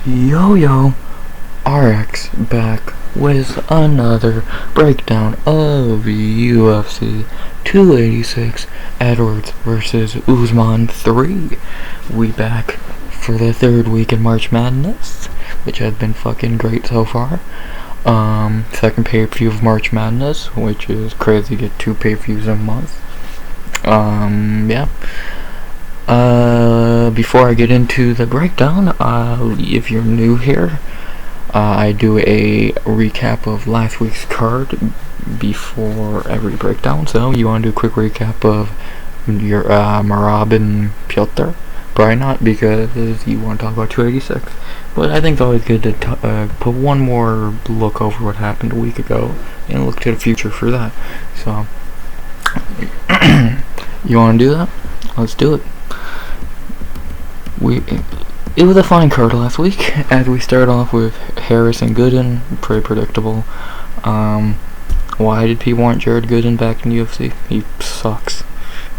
Yo RX back with another breakdown of UFC 286 Edwards versus Usman 3. We back for the third week in March Madness, which has been fucking great so far. Second pay-per-view of March Madness, which is crazy to get 2 pay-per-views in a month. Before I get into the breakdown, if you're new here, I do a recap of last week's card before every breakdown. So you want to do a quick recap of your Marab and Piotr? Probably not, because you want to talk about 286. But I think it's always good to put one more look over what happened a week ago and look to the future for that. So you want to do that? Let's do it. It was a fine card last week, as we start off with Harris and Gooden, pretty predictable. Why did people want Jared Gooden back in UFC? He sucks,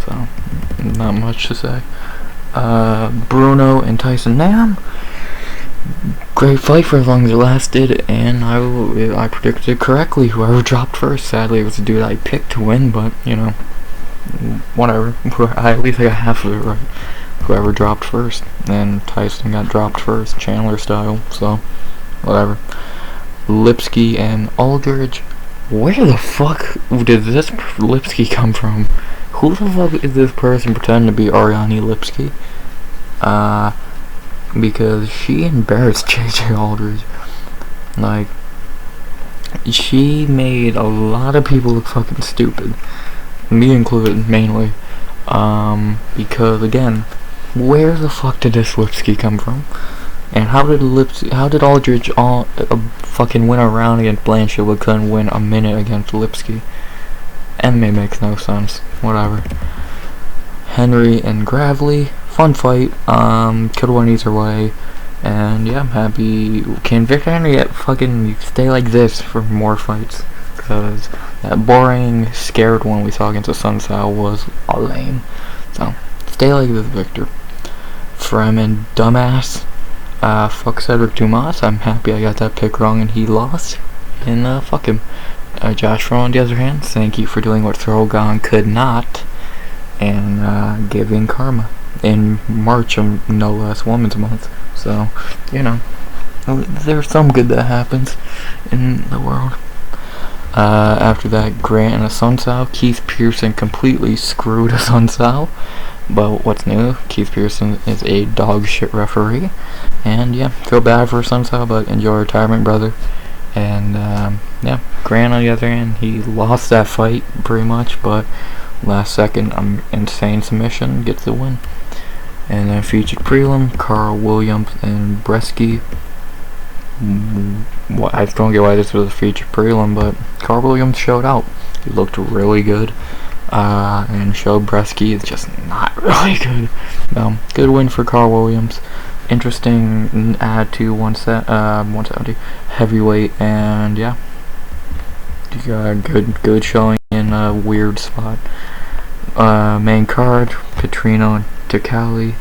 so not much to say. Bruno and Tyson Nam, great fight for as long as it lasted, and I predicted correctly. Whoever dropped first, sadly it was the dude I picked to win, but you know, whatever. At least I got half of it right. Whoever dropped first, and Tyson got dropped first, Chandler style, so whatever. Lipsky and Aldridge, where the fuck did this Lipsky come from? Who the fuck is this person pretending to be Ariane Lipsky? Because she embarrassed JJ Aldridge. Like, she made a lot of people look fucking stupid, me included, mainly. Because again, where the fuck did this Lipsky come from? And how did Aldridge fucking win a round against Blanchard but couldn't win a minute against Lipsky? MMA makes no sense. Whatever. Henry and Gravely, fun fight. Could've won either way. And yeah, I'm happy. Can Victor Henry fucking stay like this for more fights? Because that boring, scared one we saw against the Sun Sal was lame. So, stay like this, Victor. Fremen dumbass. Fuck Cedric Dumas. I'm happy I got that pick wrong and he lost. And fuck him. Josh Fro, on the other hand, thank you for doing what Throgon could not. And giving karma. In March, no less, Women's Month. So, you know, there's some good that happens in the world. After that, Grant and a Sun Sal. Keith Pearson completely screwed a Sun Sal. But what's new? Keith Pearson is a dog shit referee. And yeah, feel bad for Sun Sal, but enjoy retirement, brother. And yeah, Grant on the other hand, he lost that fight pretty much, but last second, insane submission, gets the win. And then featured prelim, Carl Williams and Bresky. I don't get why this was a featured prelim, but Carl Williams showed out. He looked really good, and showed Bresky is just not really good. Good win for Carl Williams. Interesting add to 170 heavyweight, and yeah, good showing in a weird spot. Main card, Petrino and Tecali.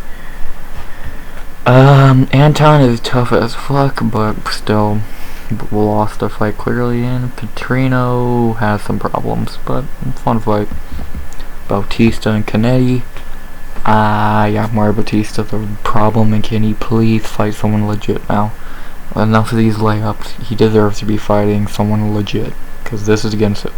Anton is tough as fuck, but still lost the fight clearly, and Petrino has some problems, but fun fight. Bautista and Canetti. Yeah, Mario Bautista's a problem, and can he please fight someone legit now? Enough of these layups. He deserves to be fighting someone legit, because this is against it.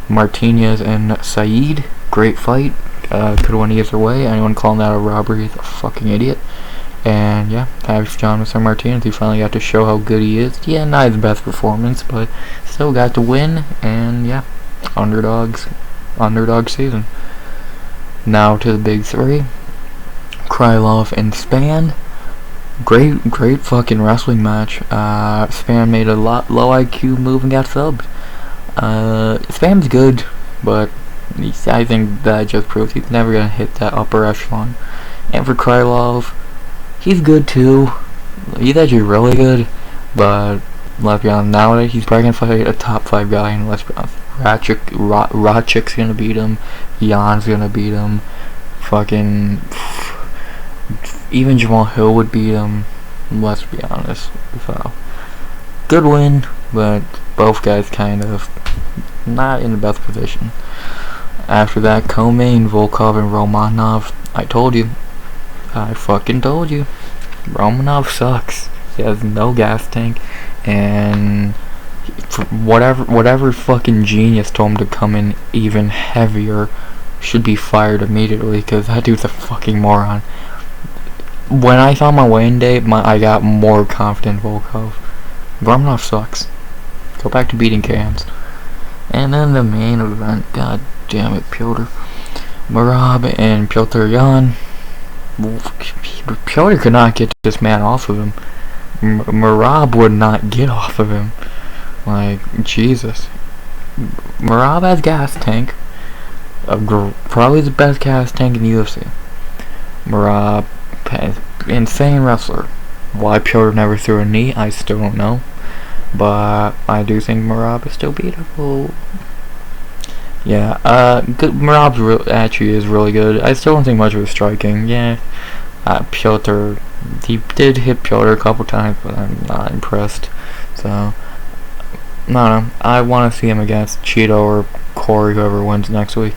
Martinez and Saeed, great fight. Could win either way. Anyone calling that a robbery is a fucking idiot. And yeah, happy for John Mr. Martinez. He finally got to show how good he is. Yeah, not his best performance, but still got to win. And yeah, underdog season. Now to the big three. Krylov and Span. Great fucking wrestling match. Span made a low IQ move and got subbed. Span's good, but I think that just proves he's never gonna hit that upper echelon. And for Krylov, he's good too. He's actually really good, but let's be honest, nowadays he's probably gonna fight a top 5 guy, and let's be honest, Ratchik's gonna beat him, Jan's gonna beat him, fucking even Jamal Hill would beat him. Let's be honest. So, good win, but both guys kind of not in the best position. After that, co-main Volkov and Romanov. I told you. I fucking told you. Romanov sucks. He has no gas tank, and whatever fucking genius told him to come in even heavier should be fired immediately, because that dude's a fucking moron. When I saw my weigh-in day, I got more confident in Volkov. Romanov sucks. Go back to beating cans. And then the main event, god damn it, Piotr Merab and Piotr Yan. Piotr could not get this man off of him. Merab would not get off of him. Like, Jesus. Merab has gas tank. Probably the best gas tank in the UFC. Merab, insane wrestler. Why Piotr never threw a knee, I still don't know. But I do think Merab is still beatable. Yeah, Merab actually is really good. I still don't think much of his striking. Yeah, Piotr, he did hit Piotr a couple times, but I'm not impressed. So, no, I want to see him against Cheeto or Corey, whoever wins next week.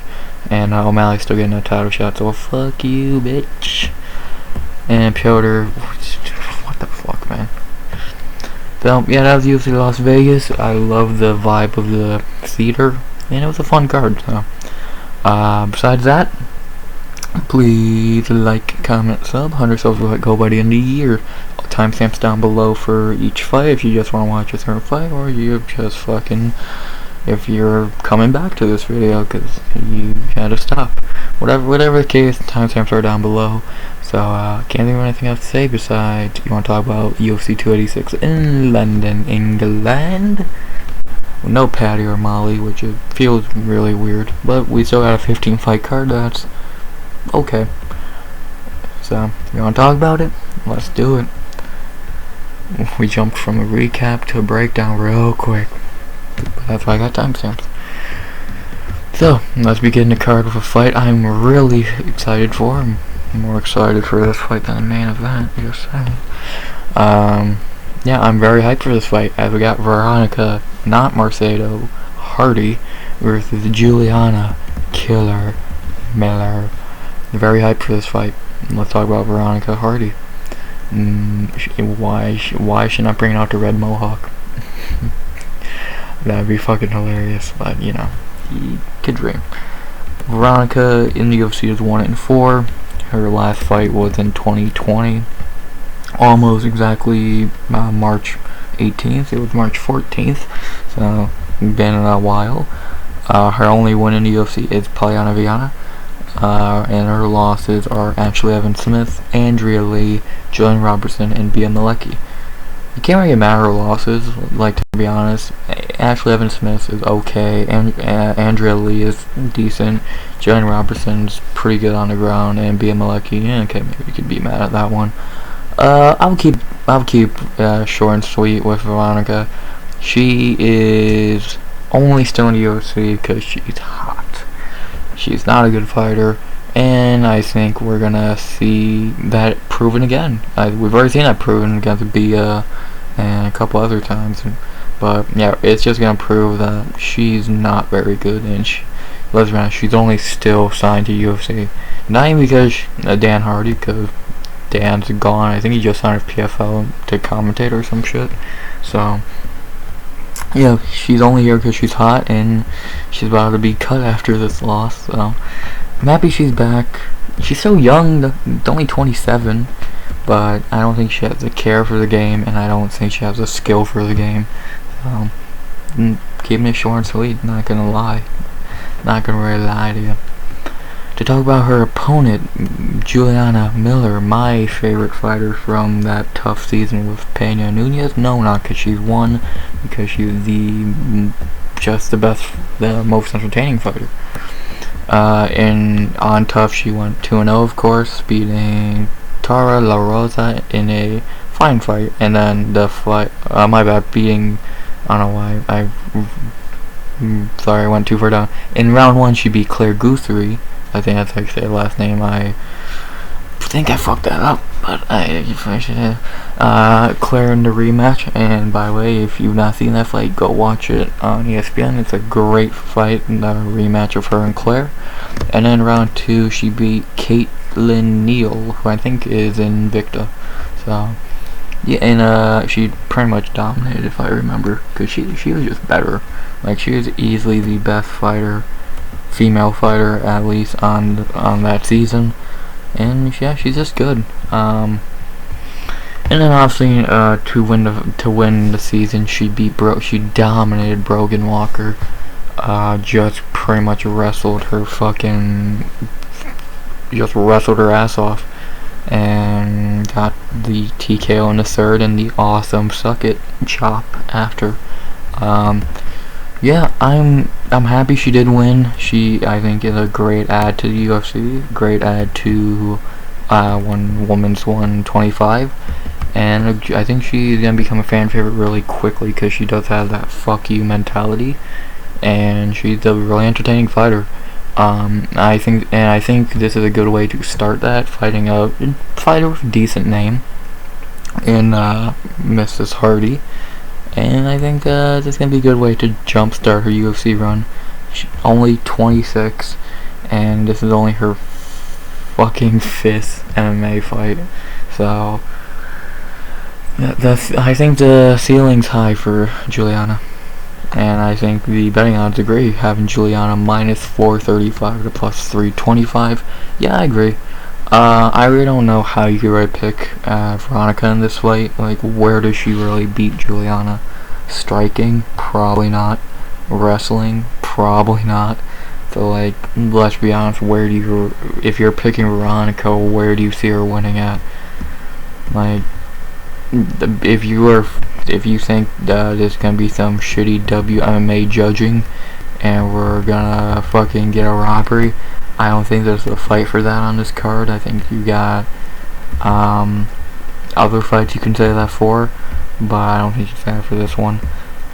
And O'Malley's still getting a title shot, so fuck you, bitch. And Piotr, what the fuck, man. So, yeah, that was UFC Las Vegas. I love the vibe of the theater, and it was a fun card. So, besides that, please like, comment, sub. 100 subs will go by the end of the year. Timestamps down below for each fight if you just want to watch a certain fight, or you just fucking, if you're coming back to this video because you had to stop. Whatever the case, timestamps are down below. So, can't think of anything else to say besides, you want to talk about UFC 286 in London, England? With no Paddy or Molly, which it feels really weird. But we still got a 15 fight card, that's okay. So, you want to talk about it? Let's do it. We jumped from a recap to a breakdown real quick. But that's why I got timestamps. So, let's begin the card with a fight I'm really excited for. I'm more excited for this fight than the main event, just saying. Yeah, I'm very hyped for this fight, as we got Veronica, not Marcedo, Hardy, versus Juliana, Killer Miller. Very hyped for this fight. Let's talk about Veronica Hardy. Why should I bring out the red mohawk? That'd be fucking hilarious, but you know, you could dream. Veronica in the UFC is 1-4. Her last fight was in 2020, almost exactly March 18th. It was March 14th, so been a while. Her only win in the UFC is Polyana Viana, and her losses are Ashley Evans Smith, Andrea Lee, Joanne Robertson, and Bia Malecki. You can't really get mad at her losses, like, to be honest. Ashley Evans Smith is okay, and Andrea Lee is decent. Joanne Robertson's pretty good on the ground, and Bia Malecki, yeah, okay, maybe you could be mad at that one. I'll keep short and sweet with Veronica. She is only still in the UFC because she's hot. She's not a good fighter, and I think we're gonna see that proven again. We've already seen that proven against Bia and a couple other times, but yeah, it's just gonna prove that she's not very good. And let's be honest, she's only still signed to UFC. Not even because Dan Hardy, because Dan's gone. I think he just signed with PFL to commentate or some shit. So yeah, she's only here because she's hot, and she's about to be cut after this loss. So I'm happy she's back. She's so young, only 27, but I don't think she has the care for the game, and I don't think she has the skill for the game. So, keeping it short and sweet, not gonna lie. Not gonna really lie to you. To talk about her opponent, Juliana Miller, my favorite fighter from that tough season with Peña Nunez. No, not because she's won, because she's just the best, the most entertaining fighter. And on tough, she went 2-0, of course, beating Tara La Rosa in a fine fight. And then the fight, beating, I don't know why, sorry, I went too far down. In round 1, she beat Claire Guthrie. I think that's how you say her last name. think I fucked that up, but I should have. Claire in the rematch, and by the way, if you've not seen that fight, go watch it on ESPN. It's a great fight, the rematch of her and Claire. And then round 2, she beat Caitlin Neal, who I think is Invicta. So, yeah, and she pretty much dominated, if I remember, because she was just better. Like, she was easily the best fighter, female fighter, at least, on that season. And yeah, she's just good. And then obviously, to win the season, she dominated Brogan Walker. Just pretty much wrestled her ass off, and got the TKO in the 3rd and the awesome suck it chop after. Yeah, I'm happy she did win. She, I think, is a great add to the UFC, great add to women's 125, and I think she's gonna become a fan favorite really quickly because she does have that fuck you mentality, and she's a really entertaining fighter. I think this is a good way to start that, fighting a fighter with a decent name in Mrs. Hardy. And I think this is going to be a good way to jumpstart her UFC run. She's only 26, and this is only her fucking 5th MMA fight. So, I think the ceiling's high for Juliana. And I think the betting odds agree, having Juliana minus 435 to plus 325. Yeah, I agree. I really don't know how you could really pick Veronica in this fight. Like, where does she really beat Juliana? Striking? Probably not. Wrestling? Probably not. So, like, let's be honest, if you're picking Veronica, where do you see her winning at? Like, if you think there's gonna be some shitty WMMA judging, and we're gonna fucking get a robbery, I don't think there's a fight for that on this card. I think you got other fights you can say that for, but I don't think you can say that for this one.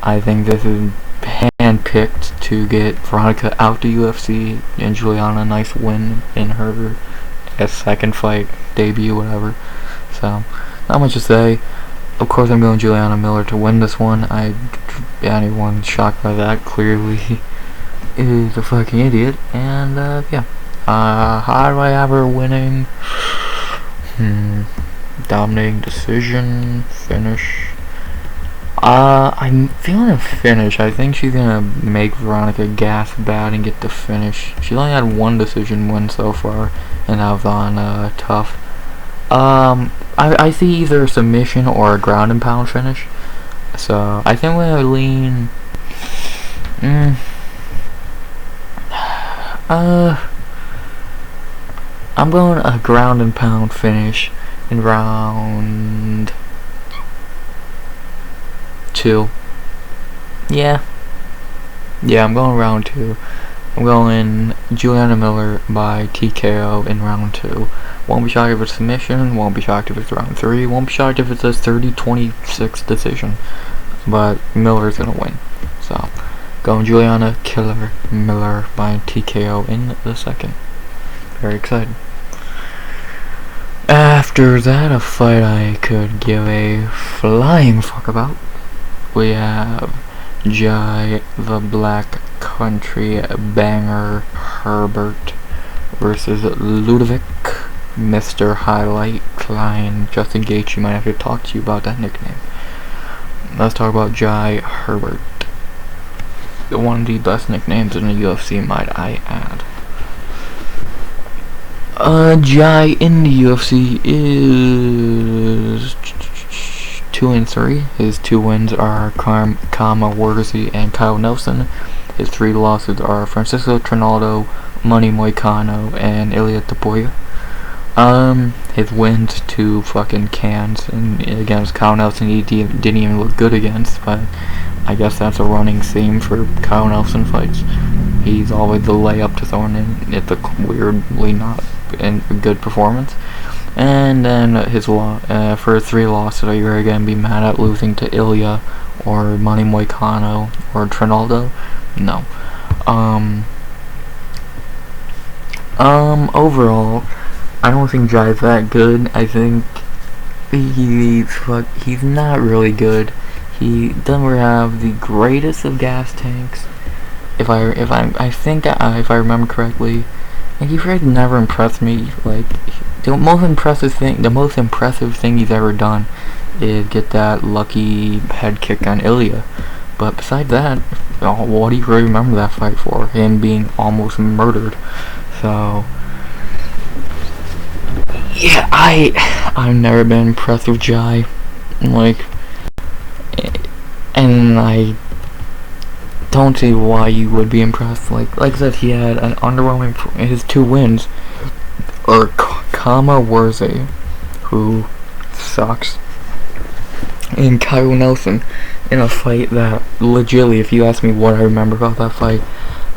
I think this is hand-picked to get Veronica out to UFC and Juliana a nice win in her second fight, debut, whatever. So, not much to say. Of course, I'm going Juliana Miller to win this one. Anyone shocked by that clearly is a fucking idiot. And yeah, how do I have her winning? Dominating decision, finish. I'm feeling a finish. I think she's gonna make Veronica gas bad and get the finish. She's only had one decision win so far, and that was on Tough. I see either a submission or a ground and pound finish. So I think we're gonna lean. I'm going a ground and pound finish in round 2. Yeah, I'm going round 2. I'm going Juliana Miller by TKO in round 2. Won't be shocked if it's submission, won't be shocked if it's round 3, won't be shocked if it's a 30-26 decision. But Miller's gonna win. So, going Juliana Killer Miller by TKO in the second. Very excited. After that, a fight I could give a flying fuck about. We have Jai the Black Country Banger Herbert versus Ľudovít, Mr. Highlight Klein. Just in case you might have to talk to you about that nickname. Let's talk about Jai Herbert. One of the best nicknames in the UFC, might I add. Jai in the UFC is 2-3. His 2 wins are Kama Worthy and Kyle Nelson. His 3 losses are Francisco Trinaldo, Money Moicano, and Ilya Tapoya. His wins 2 fucking cans, and against Kyle Nelson he didn't even look good against, but I guess that's a running theme for Kyle Nelson fights. He's always the layup to someone, and it's a weirdly not a good performance. And then his for 3 losses, are you really gonna be mad at losing to Ilya or Money Moicano or Trinaldo? No. Overall, I don't think Jai's that good. I think he's not really good. He doesn't have the greatest of gas tanks. If I remember correctly, and he really never impressed me. Like, the most impressive thing he's ever done is get that lucky head kick on Ilya. But besides that, what do you really remember that fight for? Him being almost murdered. So yeah, I've never been impressed with Jai. Like, and I don't see why you would be impressed. Like I said, he had an underwhelming. His 2 wins are Kama Werze, who sucks, and Kyle Nelson, in a fight that legitimately, if you ask me what I remember about that fight,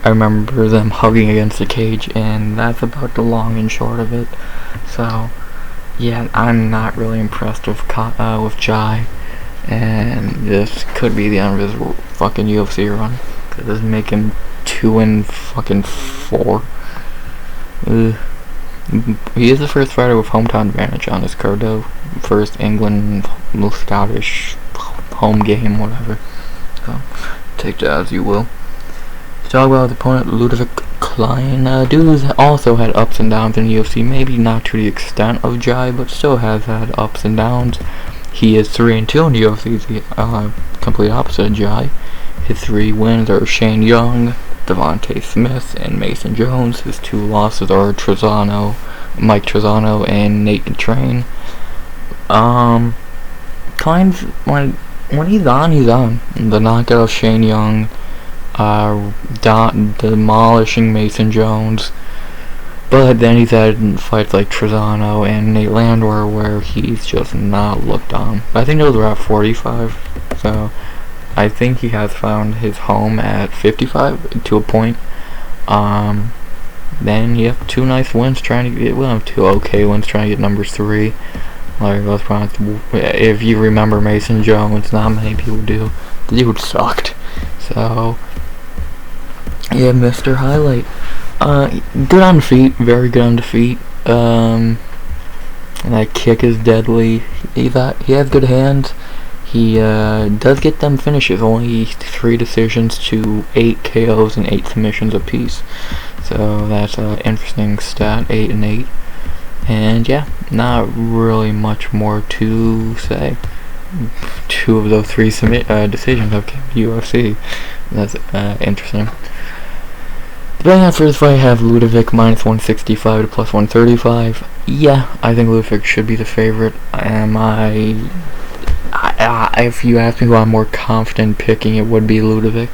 I remember them hugging against the cage, and that's about the long and short of it. So yeah, I'm not really impressed with Jai. And this could be the end of his fucking UFC run. Cause this make him 2-4. He is the first fighter with hometown advantage on his card though. First England, Scottish, home game, whatever. So, take that as you will. To talk about the opponent, Ľudovít Klein. Dude also had ups and downs in UFC. Maybe not to the extent of Jai, but still has had ups and downs. He is 3-2 in the UFC, the complete opposite of Jai. His 3 wins are Shane Young, Devontae Smith, and Mason Jones. His 2 losses are Mike Trizano, and Nathan Train. Klein's, when he's on, he's on. The knockout of Shane Young, demolishing Mason Jones. But then he's had fights like Trizano and Nate Landwehr where he's just not looked on. I think those were at 45, so I think he has found his home at 55 to a point. Then you have 2 nice wins trying to get, 2 okay wins trying to get number 3. Like, let's be honest, if you remember Mason Jones, not many people do. The dude sucked. So yeah, Mr. Highlight. Good on the feet, very good on the feet. And that kick is deadly. He has good hands. He does get them finishes, only 3 decisions to 8 KOs and 8 submissions apiece. So that's an interesting stat, 8 and 8. And yeah, not really much more to say. 2 of those 3 decisions have came to UFC. That's interesting. The betting odds for this fight have Ľudovít -165 to +135. Yeah, I think Ľudovít should be the favorite. If you ask me who I'm more confident picking, it would be Ľudovít.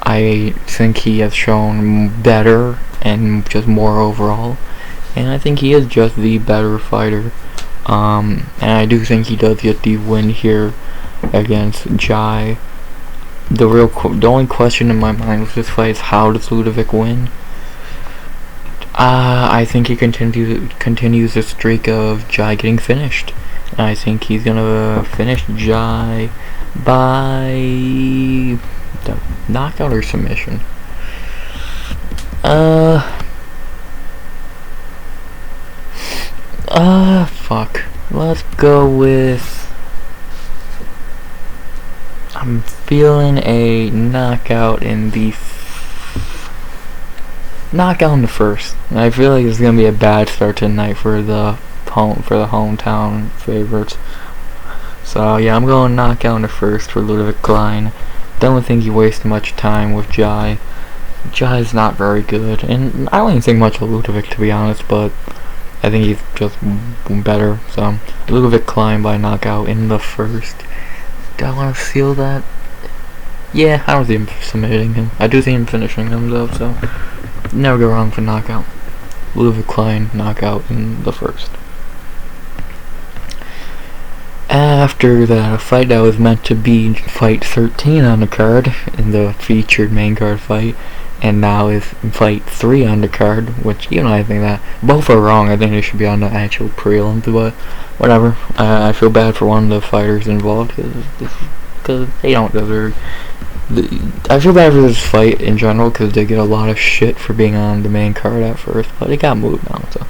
I think he has shown better and just more overall, and I think he is just the better fighter. And I do think he does get the win here against Jai. The only question in my mind with this fight is, how does Ľudovít win? I think he continues the streak of Jai getting finished. And I think he's gonna finish Jai by the knockout or submission. Fuck. Let's go with, I'm feeling a knockout in the first. I feel like it's gonna be a bad start tonight for the hometown favorites. So yeah, I'm going knockout in the first for Ľudovít Klein. Don't think he wasted much time with Jai. Jai's not very good, and I don't even think much of Ľudovít, to be honest, but I think he's just better. So Ľudovít Klein by knockout in the first. Do I want to seal that? Yeah, I don't see him submitting him. I do see him finishing him though, so never go wrong for knockout. Ľudovít Klein knockout in the first. After that, a fight that was meant to be fight 13 on the card, in the featured main card fight, and now is fight 3 on the card, which, I think that both are wrong. I think they should be on the actual prelims, but whatever. I feel bad for one of the fighters involved, because they don't deserve. I feel bad for this fight in general, because they get a lot of shit for being on the main card at first, but it got moved on, so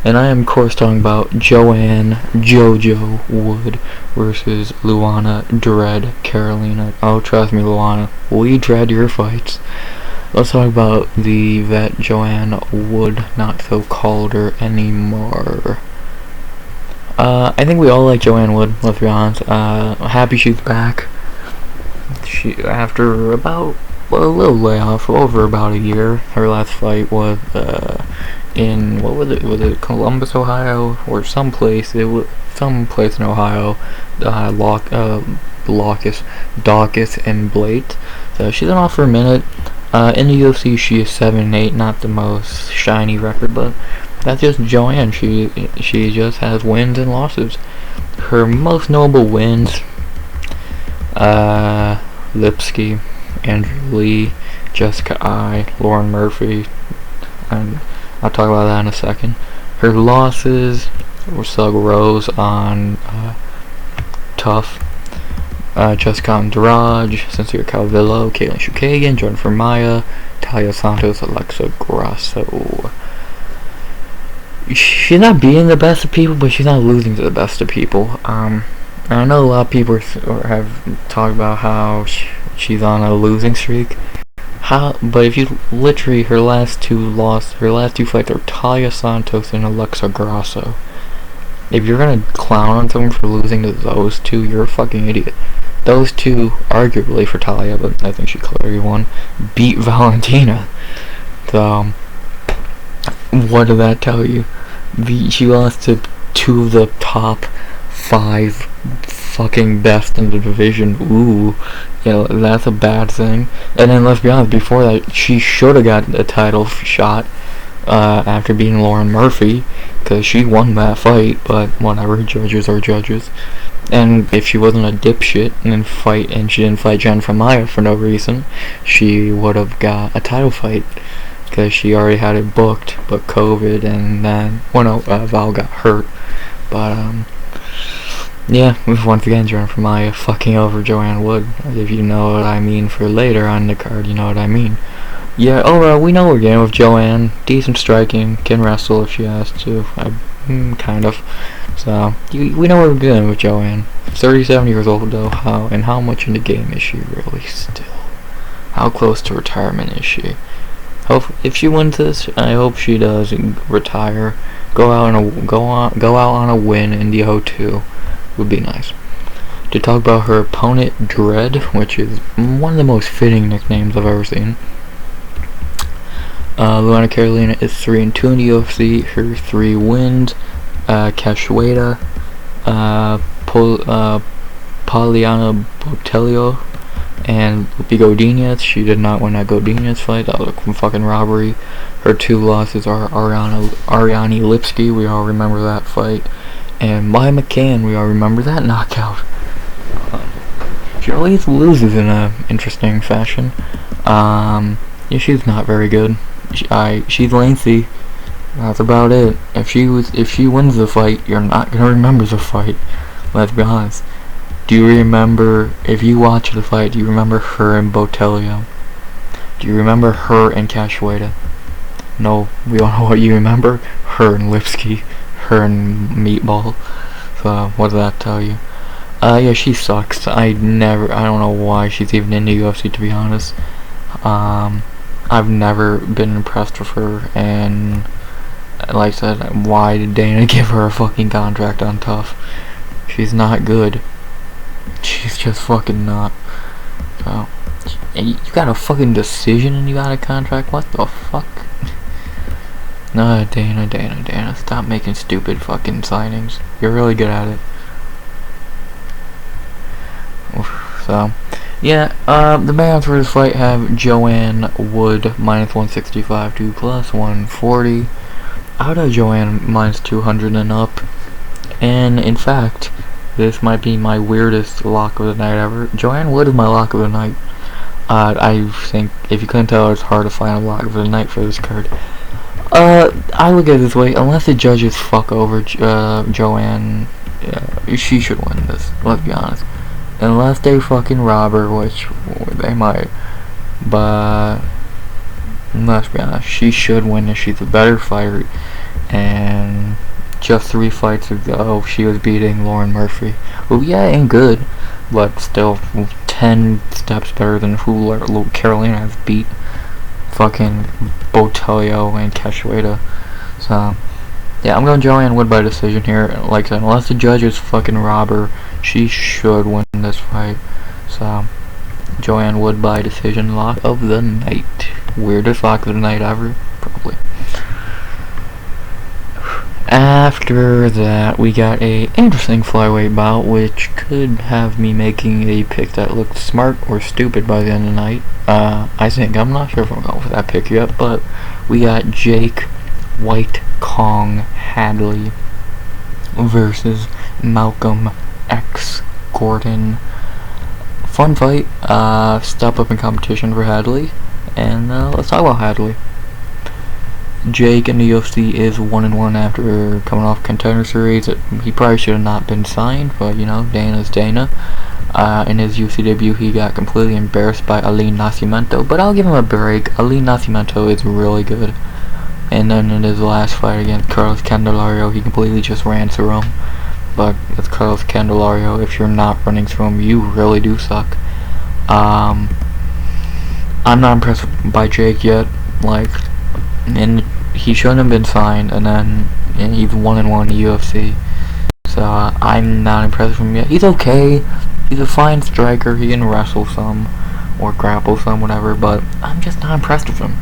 And I am of course talking about Joanne JoJo Wood versus Luana Dread Carolina. Oh, trust me, Luana, we dread your fights. Let's talk about the vet Joanne Wood, not so called her anymore. I think we all like Joanne Wood, let's be honest. Happy she's back. She, after about a little layoff, over about a year. Her last fight was in, what was it? Was it Columbus, Ohio, or someplace? It was someplace in Ohio. Dawkins and Blake. So she's been off for a minute. In the UFC, she is 7-8, not the most shiny record, but that's just Joanne. She just has wins and losses. Her most notable wins: Lipsky, Andrew Lee, Jessica I, Lauren Murphy, and I'll talk about that in a second. Her losses were Sug Rose on Tough, Jessica Andrade, Sincere Calvillo, Caitlin Chukagian, Jennifer Maia, Talia Santos, Alexa Grasso. She's not being the best of people, but she's not losing to the best of people. I know a lot of people have talked about how she's on a losing streak. But if you literally, her last two fights are Talia Santos and Alexa Grasso. If you're gonna clown on someone for losing to those two, you're a fucking idiot. Those two, arguably for Talia, but I think she clearly won, beat Valentina. So, what did that tell you? She lost to two of the top 5 fucking best in the division. Ooh, yeah, that's a bad thing. And then let's be honest, before that, she should have got a title shot after beating Lauren Murphy, because she won that fight. But whatever, judges are judges. And if she wasn't a dipshit and she didn't fight Jennifer Maia for no reason, she would have got a title fight, because she already had it booked, but COVID and then, Val got hurt. But yeah, once again, Jennifer Maia fucking over Joanne Wood. If you know what I mean for later on the card, you know what I mean. Yeah, overall, we know we're getting with Joanne. Decent striking, can wrestle if she has to. Kind of. So, we know we're getting with Joanne. 37 years old though, how much in the game is she really still? How close to retirement is she? If she wins this, I hope she does retire. Go out on a win in the O2 would be nice. To talk about her opponent, Dread, which is one of the most fitting nicknames I've ever seen. Luana Carolina is 3-2 in the UFC. Her 3 wins: Cachoeira, Poliana Botelho, and Lupi Godinez. She did not win that Godinez fight. That was a fucking robbery. Her 2 losses are Ariane Lipsky. We all remember that fight. And Maya McCann. We all remember that knockout. She always loses in a interesting fashion. Yeah, she's not very good. She's lengthy. That's about it. If she wins the fight, you're not gonna remember the fight. Let's be honest. Do you remember, if you watch the fight, do you remember her and Botelho? Do you remember her and Cachoeira? No, we all know what you remember. Her and Lipsky. Her and Meatball. So, what does that tell you? Yeah, she sucks. I don't know why she's even in the UFC, to be honest. I've never been impressed with her, and like I said, why did Dana give her a fucking contract on Tough? She's not good. She's just fucking not. So, you got a fucking decision and you got a contract? What the fuck? No, Dana, stop making stupid fucking signings. You're really good at it. So, yeah, the bands for this fight have Joanne Wood -165 to +140. Out of Joanne -200 and up. And in fact, this might be my weirdest lock of the night ever. Joanne Wood is my lock of the night. I think, if you couldn't tell, it's hard to find a lock of the night for this card. I look at it this way: unless the judges fuck over Joanne, she should win this. Let's be honest. Unless they fucking rob her, which they might. But let's be honest, she should win this. She's a better fighter, and just 3 fights ago she was beating Lauren Murphy, who ain't good, but still 10 steps better than who Carolina has beat. Fucking Botelho and Cachoeira. So yeah, I'm going Joanne Wood by decision here. Like I said, unless the judge is fucking robber, she should win this fight. So Joanne Wood by decision, lock of the night. Weirdest lock of the night ever, probably. After that, we got a interesting flyweight bout, which could have me making a pick that looked smart or stupid by the end of the night. I'm not sure if I'm going for that pick yet, but we got Jake White Kong Hadley versus Malcolm X Gordon. Fun fight, step up in competition for Hadley, and let's talk about Hadley. Jake in the UFC is 1-1 after coming off Contender Series. He probably should have not been signed, but you know, Dana's Dana. In his UFC debut, he got completely embarrassed by Ali Nascimento, but I'll give him a break. Ali Nascimento is really good. And then in his last fight against Carlos Candelario, he completely just ran through him. But with Carlos Candelario, if you're not running through him, you really do suck. I'm not impressed by Jake yet. And he shouldn't have been signed, and then he's 1-1 in the UFC. So I'm not impressed with him yet. He's okay. He's a fine striker. He can wrestle some or grapple some, whatever. But I'm just not impressed with him.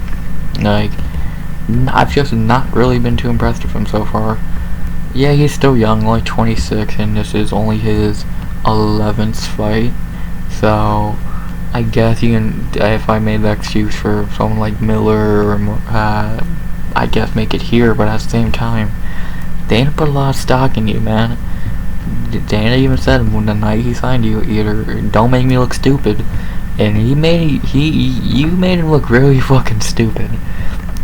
I've just not really been too impressed with him so far. Yeah, he's still young, only 26, and this is only his 11th fight. So I guess you can, if I made the excuse for someone like Miller or I guess make it here, but at the same time, Dana put a lot of stock in you, man. Dana even said when the night he signed you, either don't make me look stupid, and you made him look really fucking stupid.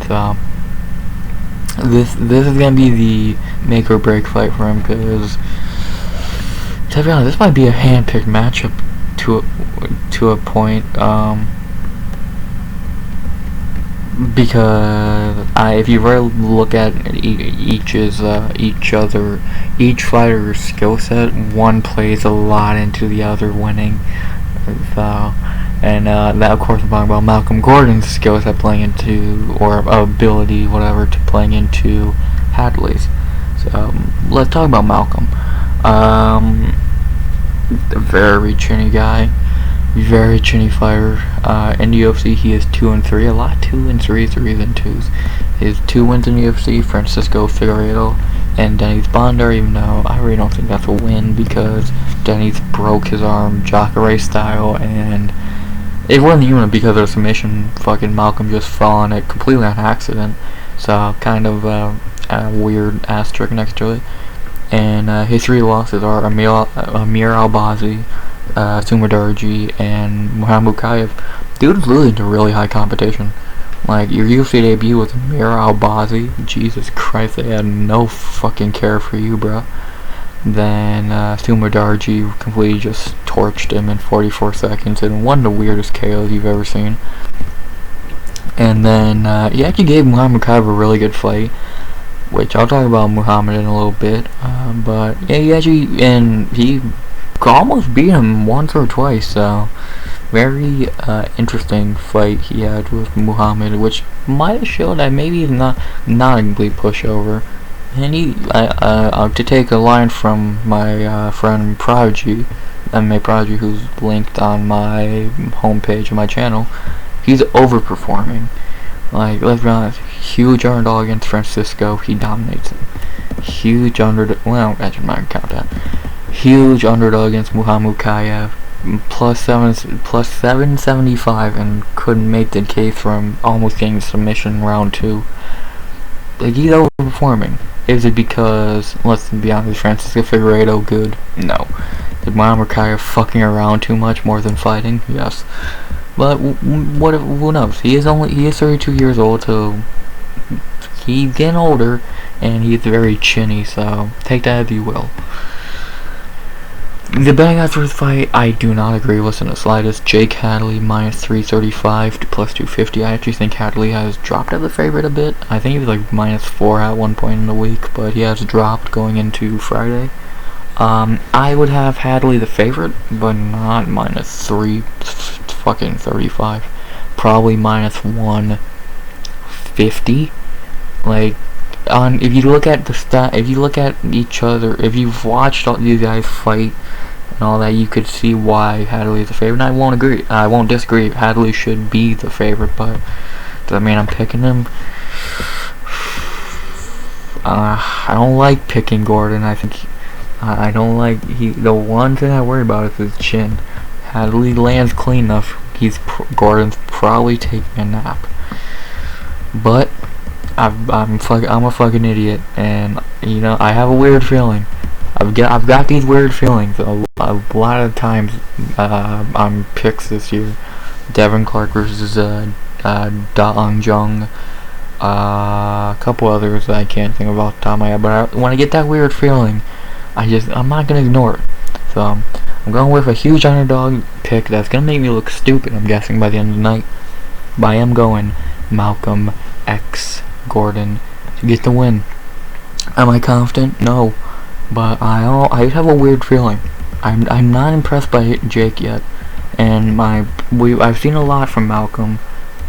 So this is gonna be the make or break fight for him, because to be honest, this might be a hand-picked matchup to a point. Because if you really look at each fighter's skill set, one plays a lot into the other winning. So, and that of course I'm talking about Malcolm Gordon's skill set playing into, or ability, whatever, to playing into Hadley's. So let's talk about Malcolm. A very chinny guy. Very chinny fighter. In the UFC, he is 2-3. A lot of 2 and 3s, 3s and 2s. His 2 wins in the UFC: Francisco Figueiredo and Dennis Bondar. Even though I really don't think that's a win, because Dennis broke his arm Jacare style, and it wasn't even because of a submission. Fucking Malcolm just fell on it completely on accident. So kind of a weird asterisk next to it. And his 3 losses are Amir Albazi, Sumadarji, and Mokaev. Dude's really into really high competition. Like, your UFC debut with Amir Albazi, Jesus Christ, they had no fucking care for you, bro. Then Sumadarji completely just torched him in 44 seconds in one of the weirdest KOs you've ever seen. And then he actually gave Muhammad Mokaev a really good fight, which I'll talk about Muhammad in a little bit. But yeah, he almost beat him once or twice. So very interesting fight he had with Muhammad, which might have showed that maybe he's not a complete pushover. And to take a line from my friend Prodigy, MMA Prodigy, who's linked on my homepage of my channel, he's overperforming. Like, let's be honest, huge underdog against Francisco, he dominates him. Huge underdog, well, actually I'm not gonna count that. Huge underdog against Muhammad Mokaev, plus 775, and couldn't make the case for him almost getting submission in round 2. Like, he's overperforming. Is it because, let's be honest, Francisco Figueiredo good? No. Is Muhammad Mokaev fucking around too much more than fighting? Yes. But who knows? He is 32 years old, so he's getting older, and he's very chinny. So take that as you will. The betting odds for this fight, I do not agree with in the slightest. Jake Hadley minus 335 to plus 250. I actually think Hadley has dropped as a favorite a bit. I think he was like minus 4 at one point in the week, but he has dropped going into Friday. I would have Hadley the favorite, but not minus 335. Probably minus 150. Like, if you look at if you look at each other, if you've watched all these guys fight and all that, you could see why Hadley is the favorite. And I won't disagree. Hadley should be the favorite, but does that mean I'm picking him? I don't like picking Gordon. I think I don't like the one thing I worry about is his chin. Hadley lands clean enough. Gordon's probably taking a nap, but I'm a fucking idiot, and you know I have a weird feeling. I've got these weird feelings a lot of times on picks this year. Devin Clark versus Da Jung, a couple others that I can't think about the top of my head, but when I get that weird feeling, I'm not gonna ignore it. So I'm going with a huge underdog pick that's gonna make me look stupid, I'm guessing, by the end of the night. But I am going Malcolm X Gordon to get the win. Am I confident? No, but I have a weird feeling. I'm not impressed by Jake yet, and I've seen a lot from Malcolm,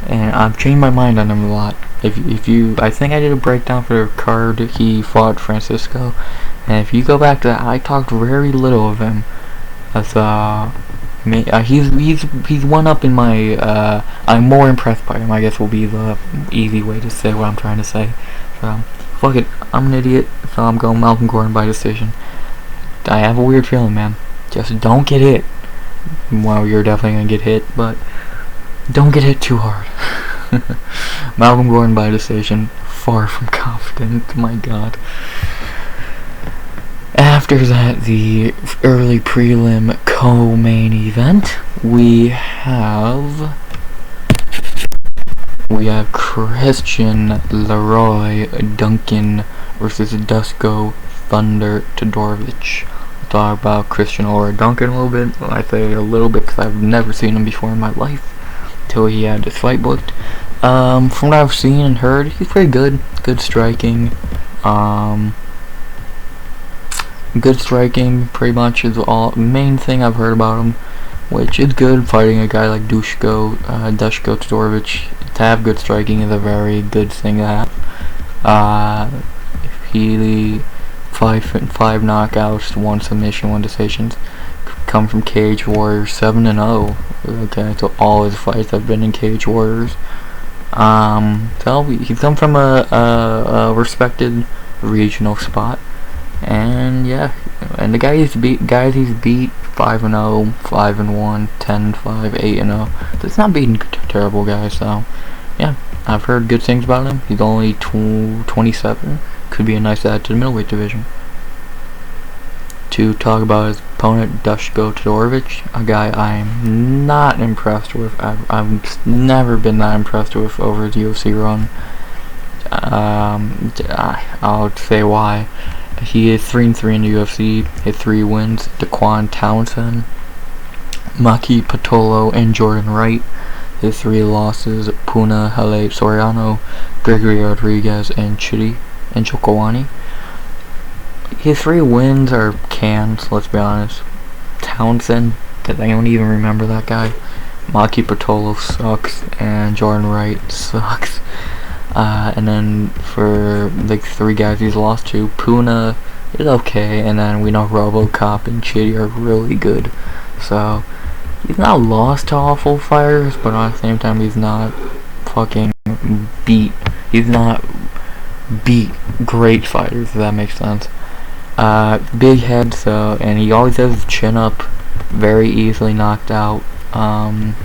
and I've changed my mind on him a lot. I think I did a breakdown for the card he fought Francisco, and if you go back to that, I talked very little of him. As he's one up in my I'm more impressed by him, I guess, will be the easy way to say what I'm trying to say. So fuck it, I'm an idiot, so I'm going Malcolm Gordon by decision. I have a weird feeling, man. Just don't get hit. Well, you're definitely gonna get hit, but don't get hit too hard. Malcolm Gordon by decision. Far from confident, my god. After that, the early prelim co-main event, we have Christian Leroy Duncan versus Duško Thunder Todorović. We'll talk about Christian Leroy Duncan a little bit. I say a little bit because I've never seen him before in my life until he had this fight booked. From what I've seen and heard, he's pretty good. Good striking. Good striking, pretty much, is all main thing I've heard about him, which is good. Fighting a guy like Duško Todorović, to have good striking is a very good thing to have. He 5 knockouts, 1 submission, 1 decisions. Come from Cage Warriors, 7-0. Okay, so all his fights have been in Cage Warriors. So he's come from a respected regional spot. And yeah, and the guys he's beat 5-0, 5-1, 10-5, 8-0. So it's not beating terrible guys. So yeah, I've heard good things about him. He's only 27. Could be a nice add to the middleweight division. To talk about his opponent, Duško Todorović, a guy I'm not impressed with. I've never been that impressed with over his UFC run. I'll say why. He is 3-3 in the UFC. His 3 wins: Daquan Townsend, Maki Patolo, and Jordan Wright. His 3 losses: Puna Hele Soriano, Gregory Rodriguez, and Chidi and Chokowani. His 3 wins are cans, let's be honest. Townsend, because I don't even remember that guy. Maki Patolo sucks, and Jordan Wright sucks. And then for the 3 guys he's lost to, Puna is okay, and then we know RoboCop and Chidi are really good. So he's not lost to awful fighters, but at the same time he's not fucking beat. He's not beat great fighters, if that makes sense. Big head, so, and he always has his chin up, very easily knocked out. I'm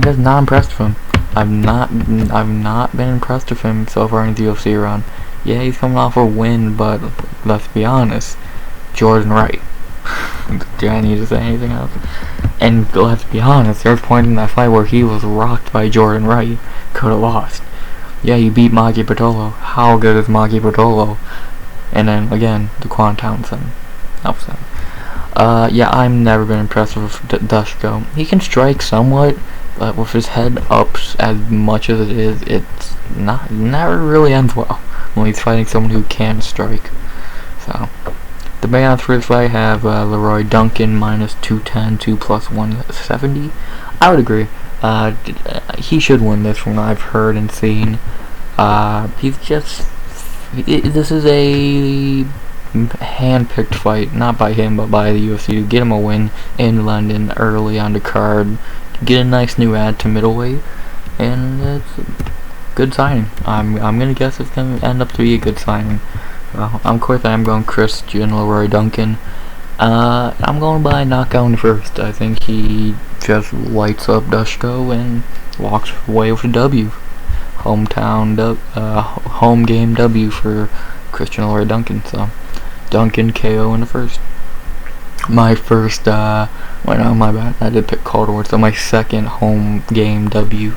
just not impressed with him. I've not been impressed with him so far in the UFC run. Yeah, he's coming off a win, but let's be honest, Jordan Wright. Do I need to say anything else? And let's be honest, there's a point in that fight where he was rocked by Jordan Wright. Could have lost. Yeah, you beat Maki Patolo. How good is Maki Patolo? And then again, the Quantown thing. Upset. Yeah, I've never been impressed with Duško. He can strike somewhat, but with his head up as much as it is, it's never really ends well when he's fighting someone who can strike. So, the main odds for this fight have Leroy Duncan minus 210, 2 plus 170. I would agree. He should win this from what I've heard and seen. He's just... this is a hand-picked fight, not by him, but by the UFC, to get him a win in London early on the card, get a nice new ad to middleweight, and it's a good signing. I'm gonna guess it's gonna end up to be a good signing. I'm going Christian Leroy Duncan. I'm going by knockout in the first. I think he just lights up Duško and walks away with a W. Home game W for Christian Leroy Duncan. So Duncan KO in the first. My first, wait, no, my bad. I did pick Calder, so my second home game W.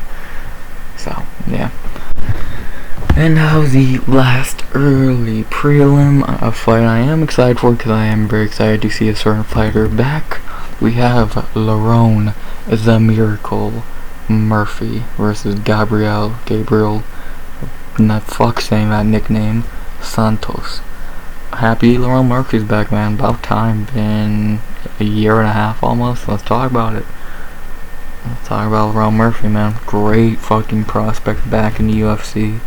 So yeah. And now the last early prelim, a fight I am excited for because I am very excited to see a certain fighter back. We have Lerone, the Miracle Murphy versus Gabriel, not fuck saying that nickname, Santos. Happy Lerone Murphy's back, man. About time. Been a year and a half almost. Let's talk about it. Let's talk about Lerone Murphy, man. Great fucking prospect back in the UFC.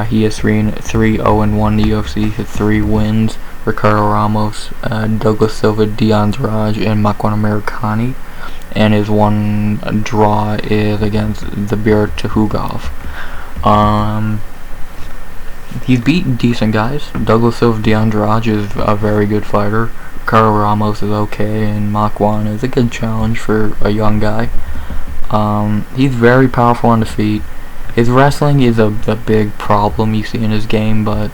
He is 3-0-1 in the UFC. His 3 wins: Ricardo Ramos, Douglas Silva, Dion Raj, and Makwan Amirkhani. And his 1 draw is against the Beard Tuhugov. He's beaten decent guys. Douglas Silva, Dion Raj is a very good fighter. Ricardo Ramos is okay, and Makwan is a good challenge for a young guy. He's very powerful on the feet. His wrestling is a big problem you see in his game, but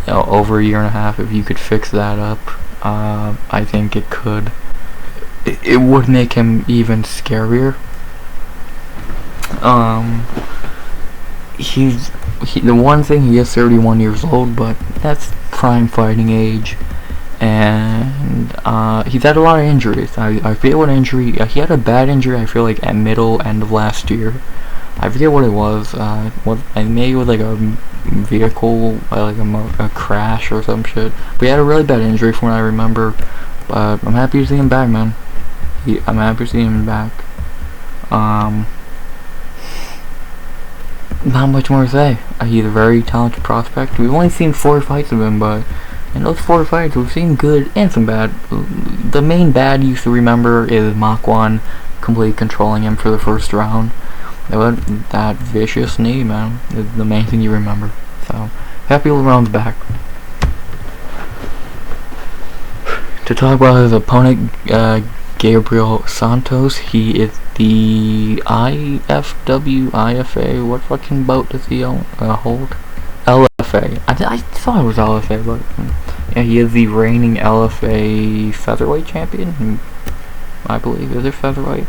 you know, over a year and a half, if you could fix that up, I think it could. It would make him even scarier. The one thing, he is 31 years old, but that's prime fighting age, and he's had a lot of injuries. I forget what injury. He had a bad injury, I feel like, at end of last year. I forget what it was. Maybe it was like a vehicle, like a crash or some shit. But he had a really bad injury from what I remember. But I'm happy to see him back, man. I'm happy to see him back. Not much more to say. He's a very talented prospect. We've only seen 4 fights of him, but in those 4 fights, we've seen good and some bad. The main bad you should remember is Makwan completely controlling him for the first round. That vicious knee, man, is the main thing you remember. So, happy Lerone's back. To talk about his opponent, Gabriel Santos, he is the IFA, what fucking boat does he hold? LFA. I thought it was LFA, but yeah, he is the reigning LFA featherweight champion, I believe. Is it featherweight?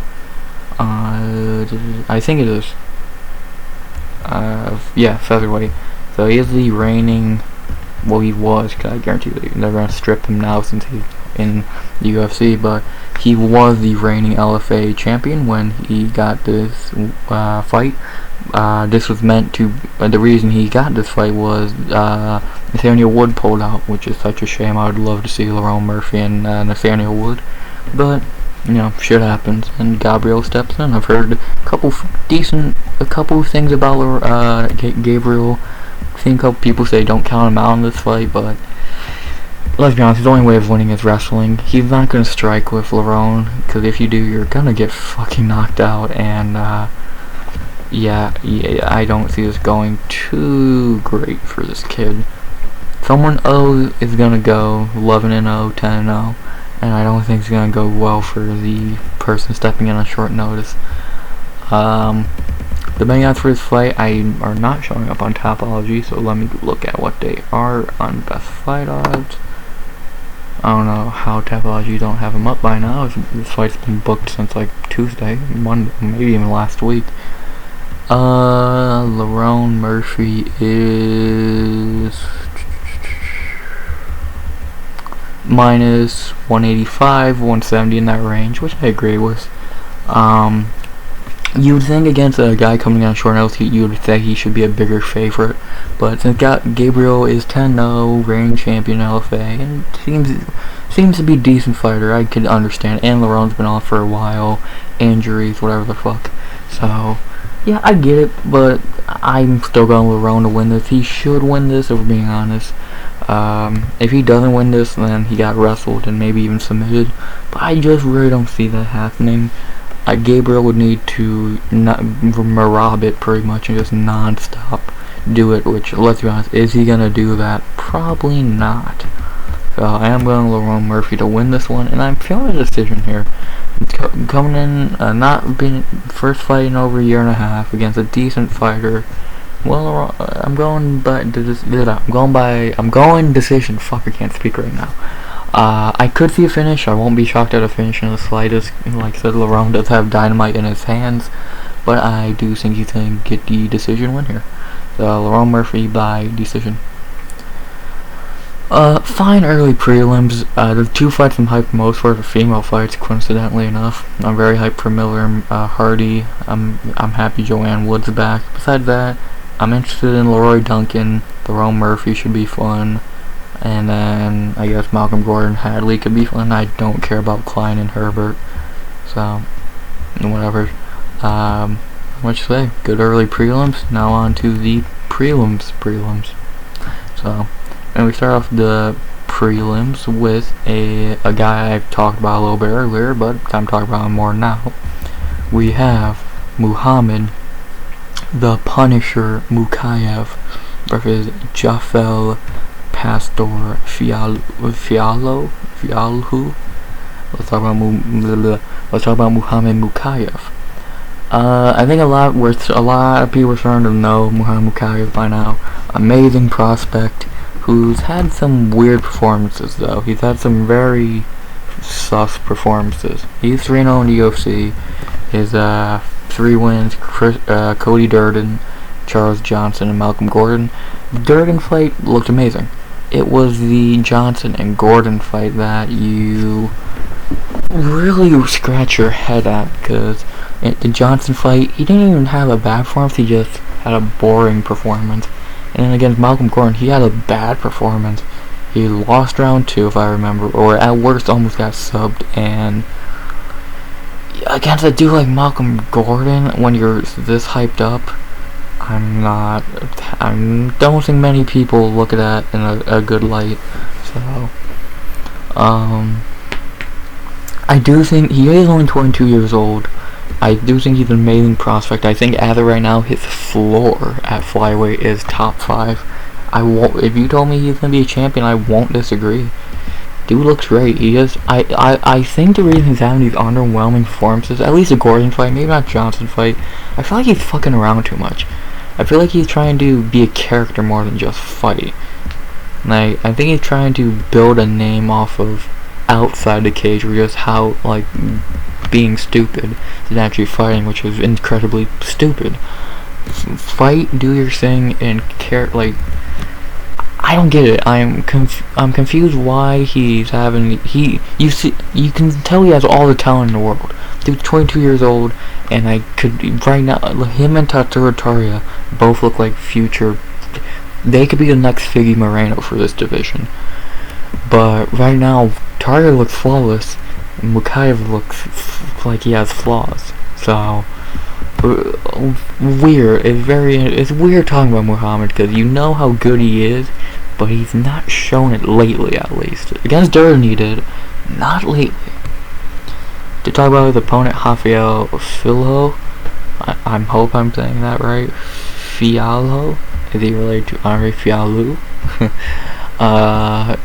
I think it is. Yeah, featherweight. So he is the reigning. Well, he was, because I guarantee you they're gonna strip him now since he's in the UFC. But he was the reigning LFA champion when he got this fight. This was meant to. The reason he got this fight was Nathaniel Wood pulled out, which is such a shame. I would love to see Lerone Murphy and Nathaniel Wood, but you know, shit happens, and Gabriel steps in. I've heard a couple things about Gabriel. I've seen a couple people say don't count him out in this fight, but let's be honest, his only way of winning is wrestling. He's not gonna strike with Lerone, because if you do, you're gonna get fucking knocked out. And yeah, I don't see this going too great for this kid. Someone is gonna go 11-0, 10-0. And I don't think it's gonna go well for the person stepping in on short notice. The main odds for this fight are not showing up on Topology, so let me look at what they are on Best Fight Odds. I don't know how Topology don't have them up by now. This fight's been booked since like Tuesday, Monday, maybe even last week. Lerone Murphy is minus 185, 170 in that range, which I agree with. You'd think against a guy coming on short notice, you would say he should be a bigger favorite, but since Gabriel is 10-0, reigning champion LFA, and seems to be a decent fighter, I could understand. And Lerone's been off for a while, injuries, whatever the fuck. So yeah, I get it, but I'm still going Lerone to win this. He should win this, if we're being honest. If he doesn't win this, then he got wrestled and maybe even submitted. But I just really don't see that happening. Gabriel would need to rob it pretty much and just non-stop do it, which, let's be honest, is he going to do that? Probably not. So I am going Lerone Murphy to win this one, and I'm feeling a decision here. Coming in, not being first fight in over a year and a half against a decent fighter. Well, I'm going decision. Fuck, I can't speak right now. I could see a finish. I won't be shocked at a finish in the slightest. Like I said, Lerone does have dynamite in his hands, but I do think he's going to get the decision win here. So Lerone Murphy by decision. Fine early prelims. The two fights I'm hyped most for are the female fights, coincidentally enough. I'm very hyped for Miller and Hardy. I'm happy Joanne Wood's back. Besides that, I'm interested in Leroy Duncan. Lerone Murphy should be fun. And then I guess Malcolm Gordon Hadley could be fun. I don't care about Klein and Herbert. So whatever. What you say? Good early prelims. Now on to the prelims. So, and we start off the prelims with a guy I've talked about a little bit earlier, but time to talk about him more now. We have Muhammad the Punisher Mokaev versus Jafel Pastor Fialho. Let's talk about Muhammad Mokaev. I think a lot of people are starting to know Muhammad Mokaev by now. Amazing prospect who's had some weird performances though. He's had some very sus performances. He's 3-0 in the UFC. His 3 wins: Cody Durden, Charles Johnson, and Malcolm Gordon. The Durden fight looked amazing. It was the Johnson and Gordon fight that you really scratch your head at, because the Johnson fight, he didn't even have a bad performance, he just had a boring performance. And then against Malcolm Gordon, he had a bad performance. He lost round 2, if I remember, or at worst almost got subbed. And against a dude like Malcolm Gordon, when you're this hyped up, I don't think many people look at that in a good light. So I do think he is only 22 years old. I do think he's an amazing prospect. I think as of right now, his floor at flyweight is top 5. If you told me he's gonna be a champion, I won't disagree. Dude looks great. He is. I think the reason he's having these underwhelming performances, at least the Gordon fight, maybe not Johnson fight, I feel like he's fucking around too much. I feel like he's trying to be a character more than just fight. Like, I think he's trying to build a name off of outside the cage, or just how, like, being stupid than actually fighting, which was incredibly stupid. Fight, do your thing, and like, I don't get it. I'm confused why he's having you can tell he has all the talent in the world. Dude's 22 years old, and I could right now, him and Todorović both look like future. They could be the next Figgy Moreno for this division. But right now, Tarja looks flawless. Mokaev looks like he has flaws. So weird. It's weird talking about Muhammad, because you know how good he is, but he's not shown it lately. At least against Durden he did, not lately. To talk about his opponent, Rafael Filho. I hope I'm saying that right. Fialho. Is he related to Henri Fialho?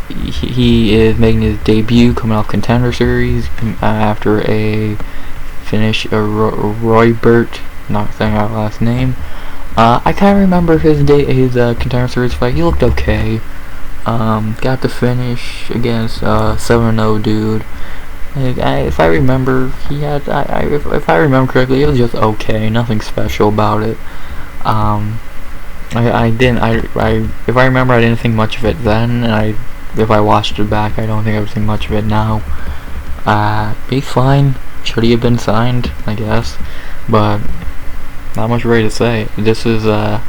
He is making his debut coming off Contender Series after a finish. Roybert, not saying our last name. I kind of remember his Contender Series fight. He looked okay. Got the finish against 7-0 dude. If I remember, if I remember correctly, it was just okay. Nothing special about it. If I remember, I didn't think much of it then, and if I watched it back, I don't think I would think much of it now. He's fine. Should he have been signed? I guess. But not much really to say. This is, I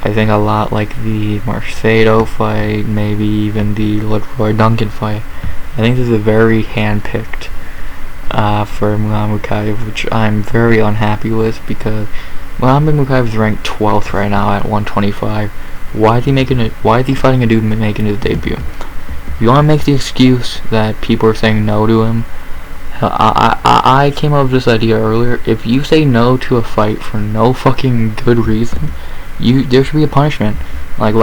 think, a lot like the Marcelo fight, maybe even the Leroy Duncan fight. I think this is very hand-picked for Mokaev, which I'm very unhappy with, because Mokaev is ranked 12th right now at 125. Why is he fighting a dude making his debut? You want to make the excuse that people are saying no to him? I came up with this idea earlier. If you say no to a fight for no fucking good reason, there should be a punishment. Like,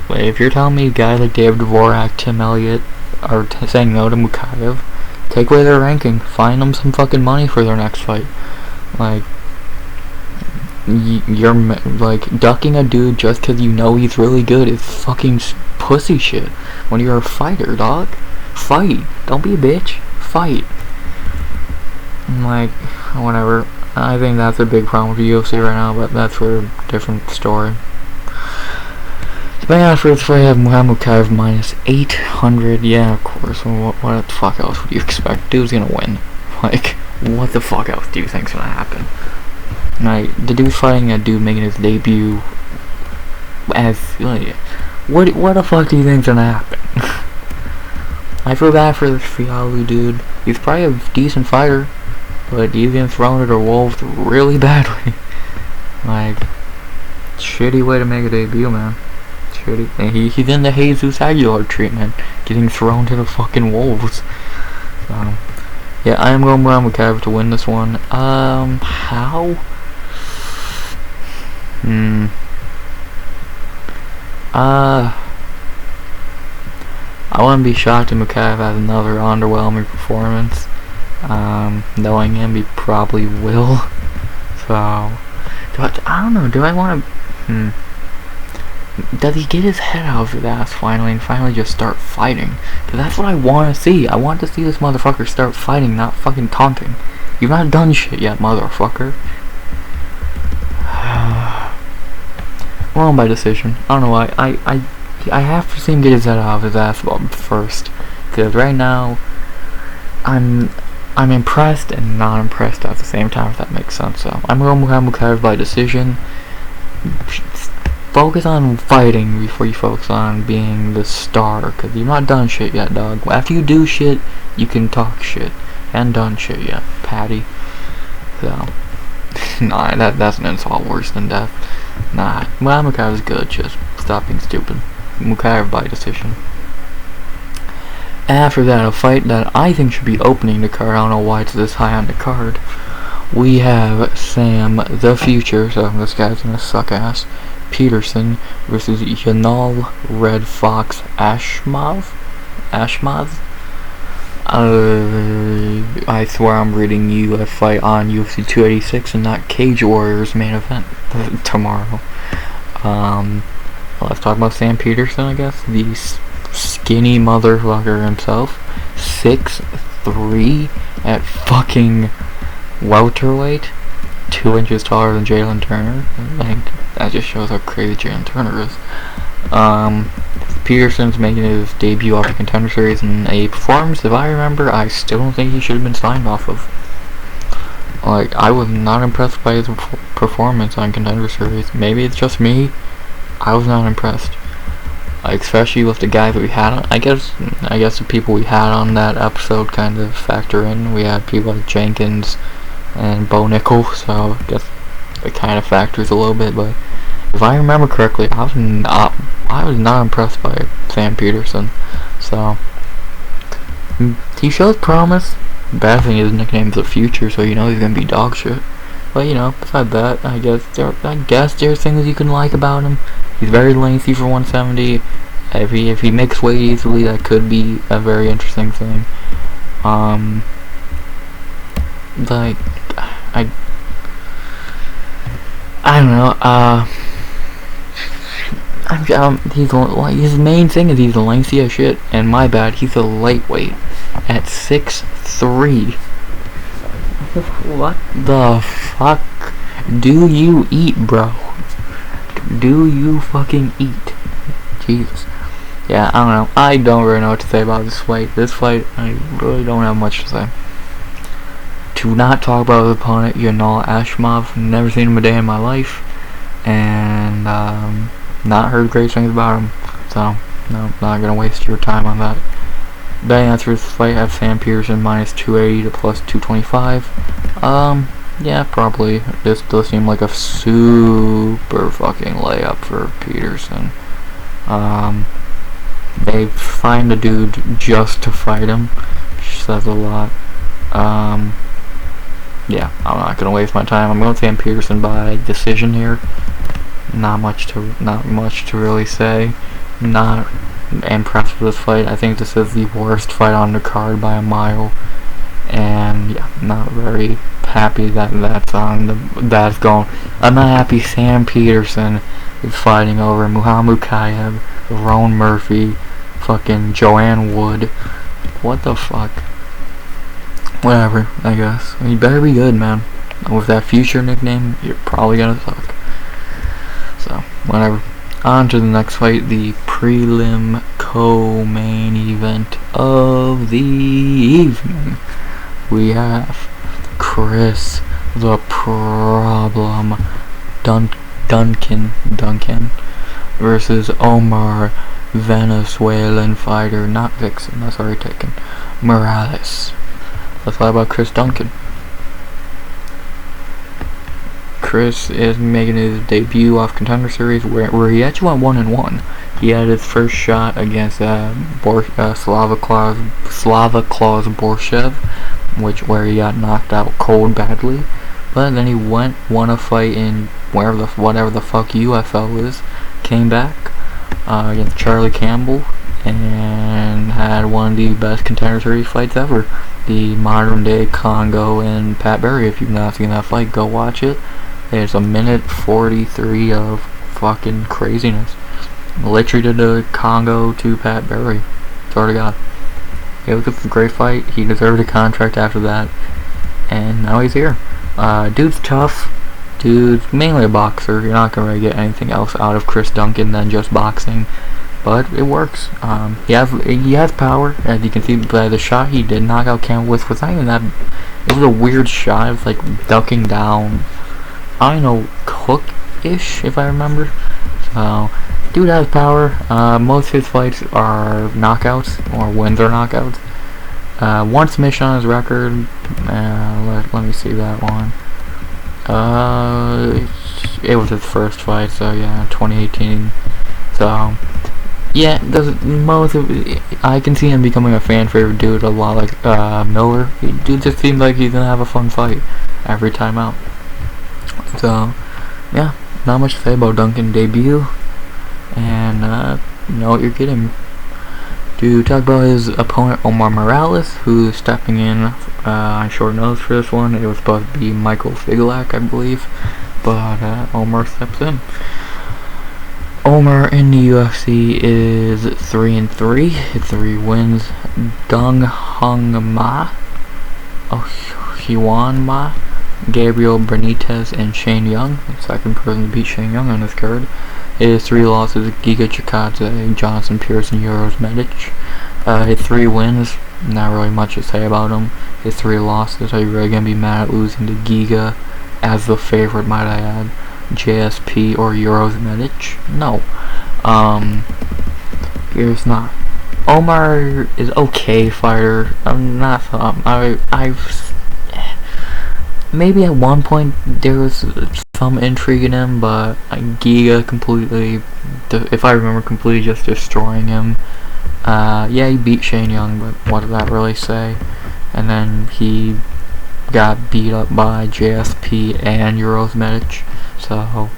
if you're telling me guys like David Dvorak, Tim Elliott are saying no to Mokaev, take away their ranking, fine them some fucking money for their next fight. Like, you're like ducking a dude just because you know he's really good is fucking pussy shit. When you're a fighter, dog, fight. Don't be a bitch. Fight. Like, whatever. I think that's a big problem with UFC right now, but that's for a different story. But yeah, for this fight, I have Mokaev minus 800. Yeah, of course. What the fuck else would you expect? Dude's gonna win. Like, what the fuck else do you think's gonna happen? Like, the dude's fighting a dude making his debut as, like, what the fuck do you think's gonna happen? I feel bad for this Filho dude. He's probably a decent fighter, but he's getting thrown at a wolf really badly. Like, shitty way to make a debut, man. Shitty. And he's in the Jesus Aguilar treatment, getting thrown to the fucking wolves. So, yeah, I am going around with Mokaev to win this one. How? I wouldn't be shocked if Mokaev has another underwhelming performance. Knowing him, he probably will. So, I don't know, do I want to, does he get his head out of his ass finally and finally just start fighting? Because that's what I want to see. I want to see this motherfucker start fighting, not fucking taunting. You've not done shit yet, motherfucker. Wrong by decision. I don't know why. I have to see him get his head out of his ass first. Because right now, I'm impressed and not impressed at the same time, if that makes sense. So I'm going to Mokaev by decision. Focus on fighting before you focus on being the star, because you've not done shit yet, dog. After you do shit, you can talk shit. And done shit yet, Patty. So, nah, that's an insult worse than death. Nah, Mokaev is good, just stop being stupid. Mokaev by decision. After that, a fight that I think should be opening the card. I don't know why it's this high on the card. We have Sam the Future, so this guy's gonna suck ass, Patterson versus Yanal Red Fox Ashmoz. I swear I'm reading you a fight on UFC 286 and not Cage Warriors main event tomorrow. Let's talk about Sam Patterson, I guess. The skinny motherfucker himself. 6'3" at fucking welterweight. 2 inches taller than Jalen Turner. Like, that just shows how crazy Jalen Turner is. Patterson's making his debut off the Contender Series in a performance, if I remember, I still don't think he should have been signed off of. Like, I was not impressed by his performance on Contender Series. Maybe it's just me. I was not impressed. Especially with the guys that we had on. I guess the people we had on that episode kind of factor in. We had people like Jenkins and Bo Nickel, so I guess it kind of factors a little bit, but if I remember correctly, I was not impressed by Sam Patterson. So he shows promise. Bad thing is his nickname's The Future, so you know he's gonna be dog shit. But you know, besides that, I guess there's things you can like about him. He's very lengthy for 170. If he makes weight easily, that could be a very interesting thing. Like, I don't know. His main thing is he's lengthy as shit, and my bad, he's a lightweight at 6'3". What the fuck do you eat, bro? Do you fucking eat? Jesus. yeah, I don't know. I don't really know what to say about this fight. This fight, I really don't have much to say. To not talk about his opponent, Yanal Ashmoz. Never seen him a day in my life, and not heard great things about him. So, no, not gonna waste your time on that. Betting after this fight, I have Sam Peterson minus 280 to plus 225. Yeah, probably. This does seem like a super fucking layup for Peterson. They find a dude just to fight him, which says a lot. Yeah, I'm not gonna waste my time. I'm going to Sam Peterson by decision here. Not much to really say. Not impressed with this fight. I think this is the worst fight on the card by a mile, and yeah, not very happy that that's going. I'm not happy Sam Peterson is fighting over Mokaev, Ron Murphy, fucking Joanne Wood. What the fuck? Whatever, I guess. You better be good, man. With that future nickname, you're probably gonna suck. So, whatever. On to the next fight, the prelim co-main event of the evening. We have Chris the Problem Duncan versus Omar, Venezuelan fighter, not Vixen, that's already taken, Morales. Let's talk about Chris Duncan. Chris is making his debut off Contender Series where he actually went 1-1. He had his first shot against Slava Klaus Borshev, where he got knocked out cold badly. But then he won a fight in whatever the fuck UFL is, came back against Charlie Campbell, and had one of the best Contender Series fights ever. The modern day Congo and Pat Barry. If you've not seen that fight, go watch it. It's a minute 43 of fucking craziness. Literally did the Congo to Pat Barry. Swear to God. It was a great fight. He deserved a contract after that. And now he's here. Dude's tough. Dude's mainly a boxer. You're not going to really get anything else out of Chris Duncan than just boxing. But it works. He has power, as you can see by the shot he did knock out Campbell with. Was not even that. It was a weird shot. It was like ducking down. I don't know, Cook-ish, if I remember. So, dude has power. Most of his fights are knockouts, or wins are knockouts. One submission on his record. Let me see that one. It was his first fight, so yeah, 2018. So, yeah, I can see him becoming a fan favorite dude, a lot like Miller. Dude just seems like he's gonna have a fun fight every time out. So, yeah, not much to say about Duncan debut, and you know what you're getting. To talk about his opponent Omar Morales, who's stepping in on short notice for this one. It was supposed to be Michael Figlak, I believe, but Omar steps in. Omar in the UFC is 3-3. His 3 wins: Dung Hung Ma, Hyun Ma, Gabriel Benitez, and Shane Young. The second person to beat Shane Young on this card. His 3 losses: Giga Chikadze, Johnson, Pearson, Euros, Medic. His 3 wins, not really much to say about him. His 3 losses, are you really gonna be mad at losing to Giga as the favorite, might I add? JSP or Euros Medic? No. Here's not. Omar is okay fighter. I'm not. I've maybe at one point there was some intrigue in him, but Giga completely, if I remember, completely just destroying him. Yeah, he beat Shane Young, but what did that really say? And then he got beat up by JSP and Euros Medic. So,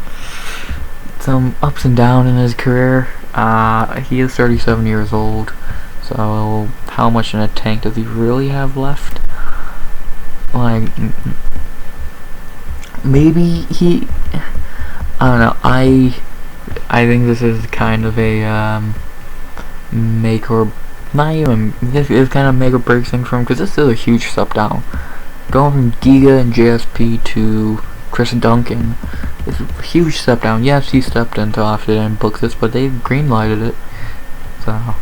some ups and downs in his career. He is 37 years old. So, how much in a tank does he really have left? Like, maybe he, I don't know. I think this is kind of a make or not even. This is kind of make or break thing for him, because this is a huge step down. Going from Giga and JSP to Chris Duncan is a huge step down. Yes, he stepped into after they didn't book this, but they greenlighted it. So,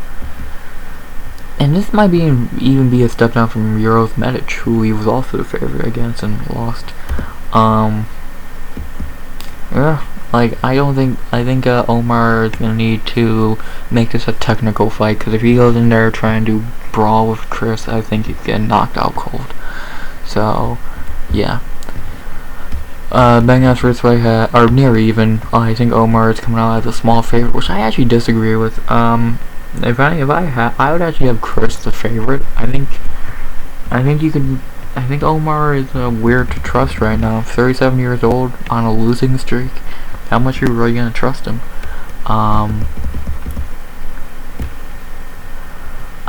and this might be even be a step down from Euros Medic, who he was also the favorite against and lost. Yeah, like I think Omar is gonna need to make this a technical fight, because if he goes in there trying to brawl with Chris, I think he's getting knocked out cold. So, yeah. Banghouse first fight are near even. I think Omar is coming out as a small favorite, which I actually disagree with. If I would actually have Chris the favorite. I think Omar is weird to trust right now. 37 years old on a losing streak. How much are you really gonna trust him?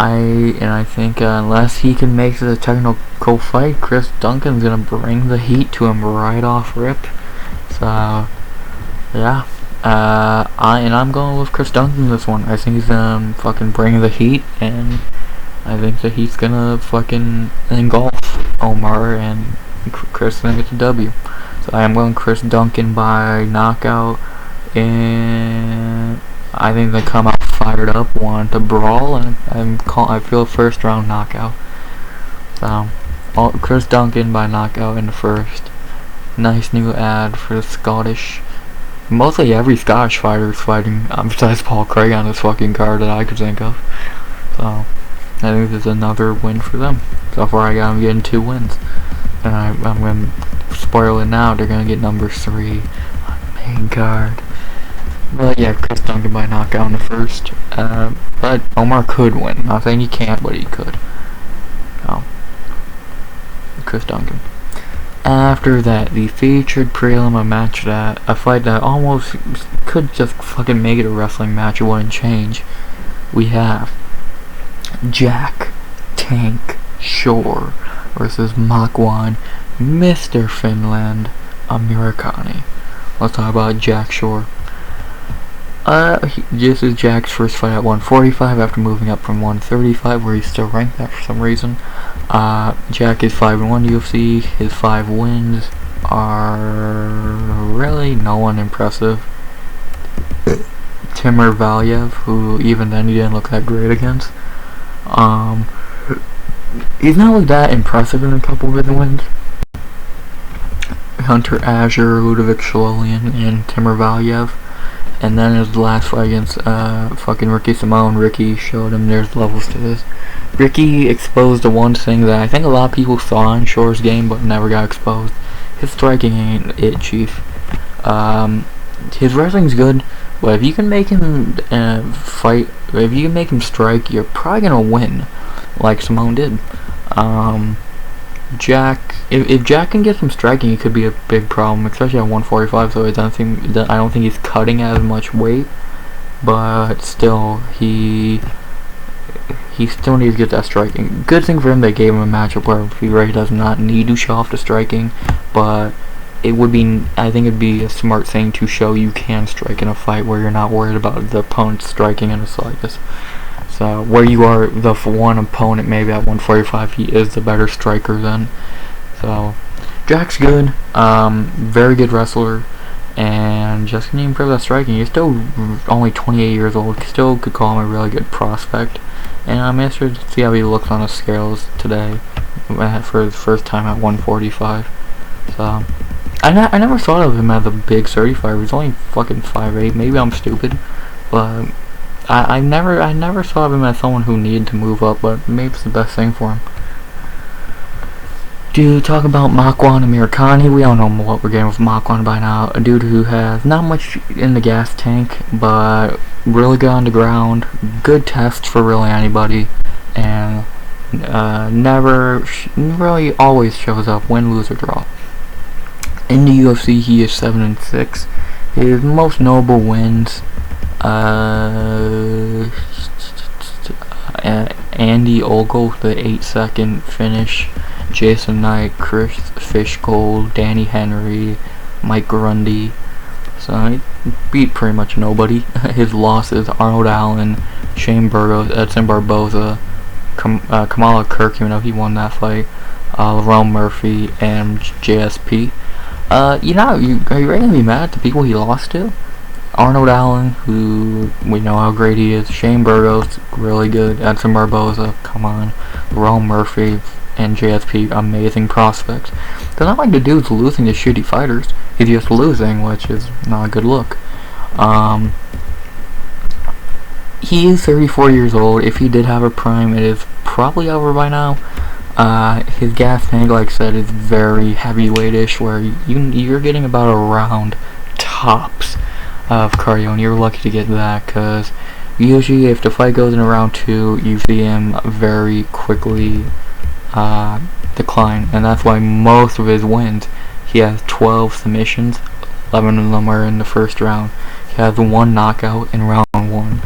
I think unless he can make it a technical fight, Chris Duncan's gonna bring the heat to him right off rip. So yeah, I'm going with Chris Duncan this one. I think he's gonna fucking bring the heat, and I think that he's gonna fucking engulf Omar, and Chris is gonna get the W. So I am going Chris Duncan by knockout, and I think they come out fired up, want to brawl, and I feel a first round knockout. So Chris Duncan by knockout in the first. Nice new ad for the Scottish. Mostly every Scottish fighter is fighting, besides Paul Craig on this fucking card that I could think of. So I think this is another win for them. So far I got them getting 2 wins. And I'm going to spoil it now, they're going to get number 3 on the main card. But yeah, Chris Duncan by knockout in the first. But Omar could win. Not saying he can't, but he could. So, Chris Duncan. After that, the featured prelim, a fight that almost could just fucking make it a wrestling match, it wouldn't change. We have Jack Tank Shore versus Makwan, Mr. Finland, Amirkhani. Let's talk about Jack Shore. This is Jack's first fight at 145 after moving up from 135, where he's still ranked that for some reason. Jack is 5-1 UFC. His 5 wins are really no one impressive. Timur Valiev, who even then he didn't look that great against. He's not like that impressive in a couple of his wins. Hunter Azure, Ľudovít Shalolian, and Timur Valiev. And then his last fight against fucking Ricky Simone, Ricky showed him there's levels to this. Ricky exposed the one thing that I think a lot of people saw in Shore's game but never got exposed. His striking ain't it, chief. His wrestling's good, but if you can make him fight, if you can make him strike, you're probably gonna win, like Simone did. Jack, if Jack can get some striking, it could be a big problem, especially at 145. So I don't think he's cutting as much weight, but still he still needs to get that striking. Good thing for him, they gave him a matchup where he really does not need to show off the striking, but it would be, I think it'd be a smart thing to show you can strike in a fight where you're not worried about the opponent striking in the slightest. So where you are the one opponent, maybe at 145, he is the better striker then. So Jack's good, very good wrestler, and just need to improve that striking. He's still only 28 years old, still could call him a really good prospect, and I'm interested to see how he looks on the scales today for his first time at 145. So I never thought of him as a big 35. He's only fucking 5'8". Maybe I'm stupid, but I never saw him as someone who needed to move up, but maybe it's the best thing for him. To talk about Makwan Amirkhani, we all know what we're getting with Makwan by now. A dude who has not much in the gas tank, but really good on the ground, good test for really anybody, and never really always shows up, win, lose, or draw. In the UFC, he is 7-6. His most notable wins, Andy Ogle, the 8-second finish, Jason Knight, Chris Fishgold, Danny Henry, Mike Grundy. So he beat pretty much nobody. His losses: Arnold Allen, Shane Burgos, Edson Barboza, Kamala Kirk, even though he won that fight, Lerone Murphy, and JSP. Are you ready to be mad at the people he lost to? Arnold Allen, who we know how great he is. Shane Burgos, really good. Edson Barboza, come on. Ron Murphy and JSP, amazing prospects. They're not like the dudes losing to shitty fighters. He's just losing, which is not a good look. He is 34 years old. If he did have a prime, it is probably over by now. His gas tank, like I said, is very heavyweightish, where you're getting about a round tops of cardio, and you're lucky to get that, because usually if the fight goes in round 2, you see him very quickly decline, and that's why most of his wins, he has 12 submissions, 11 of them are in the first round. He has 1 knockout in round 1.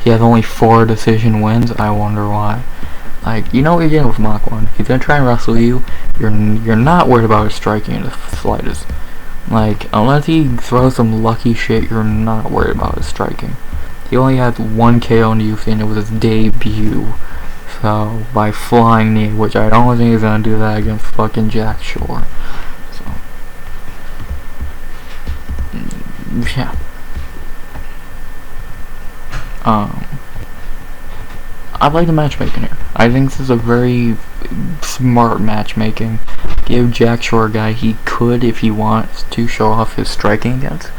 He has only 4 decision wins. I wonder why. Like, you know what you're getting with Makwan. He's gonna try and wrestle you. You're not worried about his striking in the slightest. Like, unless he throws some lucky shit, you're not worried about his striking. He only had 1 KO in the UFC, and it was his debut. So, by flying knee, which I don't think he's gonna do that against fucking Jack Shore. So, yeah. I like the matchmaking here. I think this is a very smart matchmaking. Give Jack Shore a guy he could, if he wants to, show off his striking against.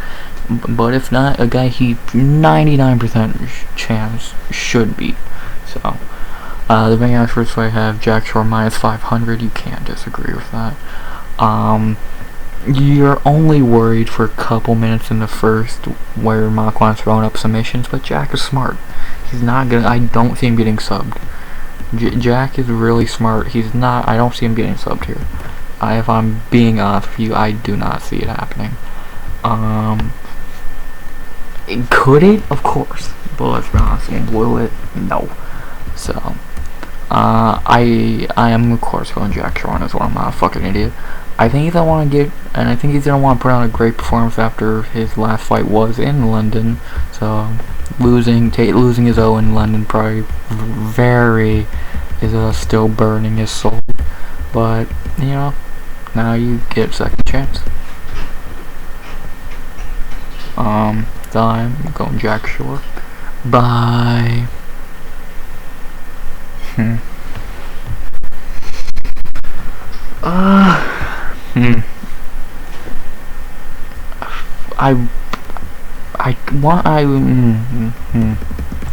But if not, a guy he 99% chance should beat. So, the main guys first fight have Jack Shore minus 500. You can't disagree with that. You're only worried for a couple minutes in the first where Makwan's throwing up submissions, but Jack is smart. He's not gonna. I don't see him getting subbed. Jack is really smart. He's not. I don't see him getting subbed here. If I'm being honest with you, I do not see it happening. Could it? Of course. But let's be honest. Will it? No. So, I am of course going Jack Shore on this one. I'm not a fucking idiot. I think he's gonna want to get, and I think he's gonna want to put on a great performance after his last fight was in London. So, losing his O in London probably is still burning his soul. But you know, now you get a second chance. So I'm going Jack Shore. Bye.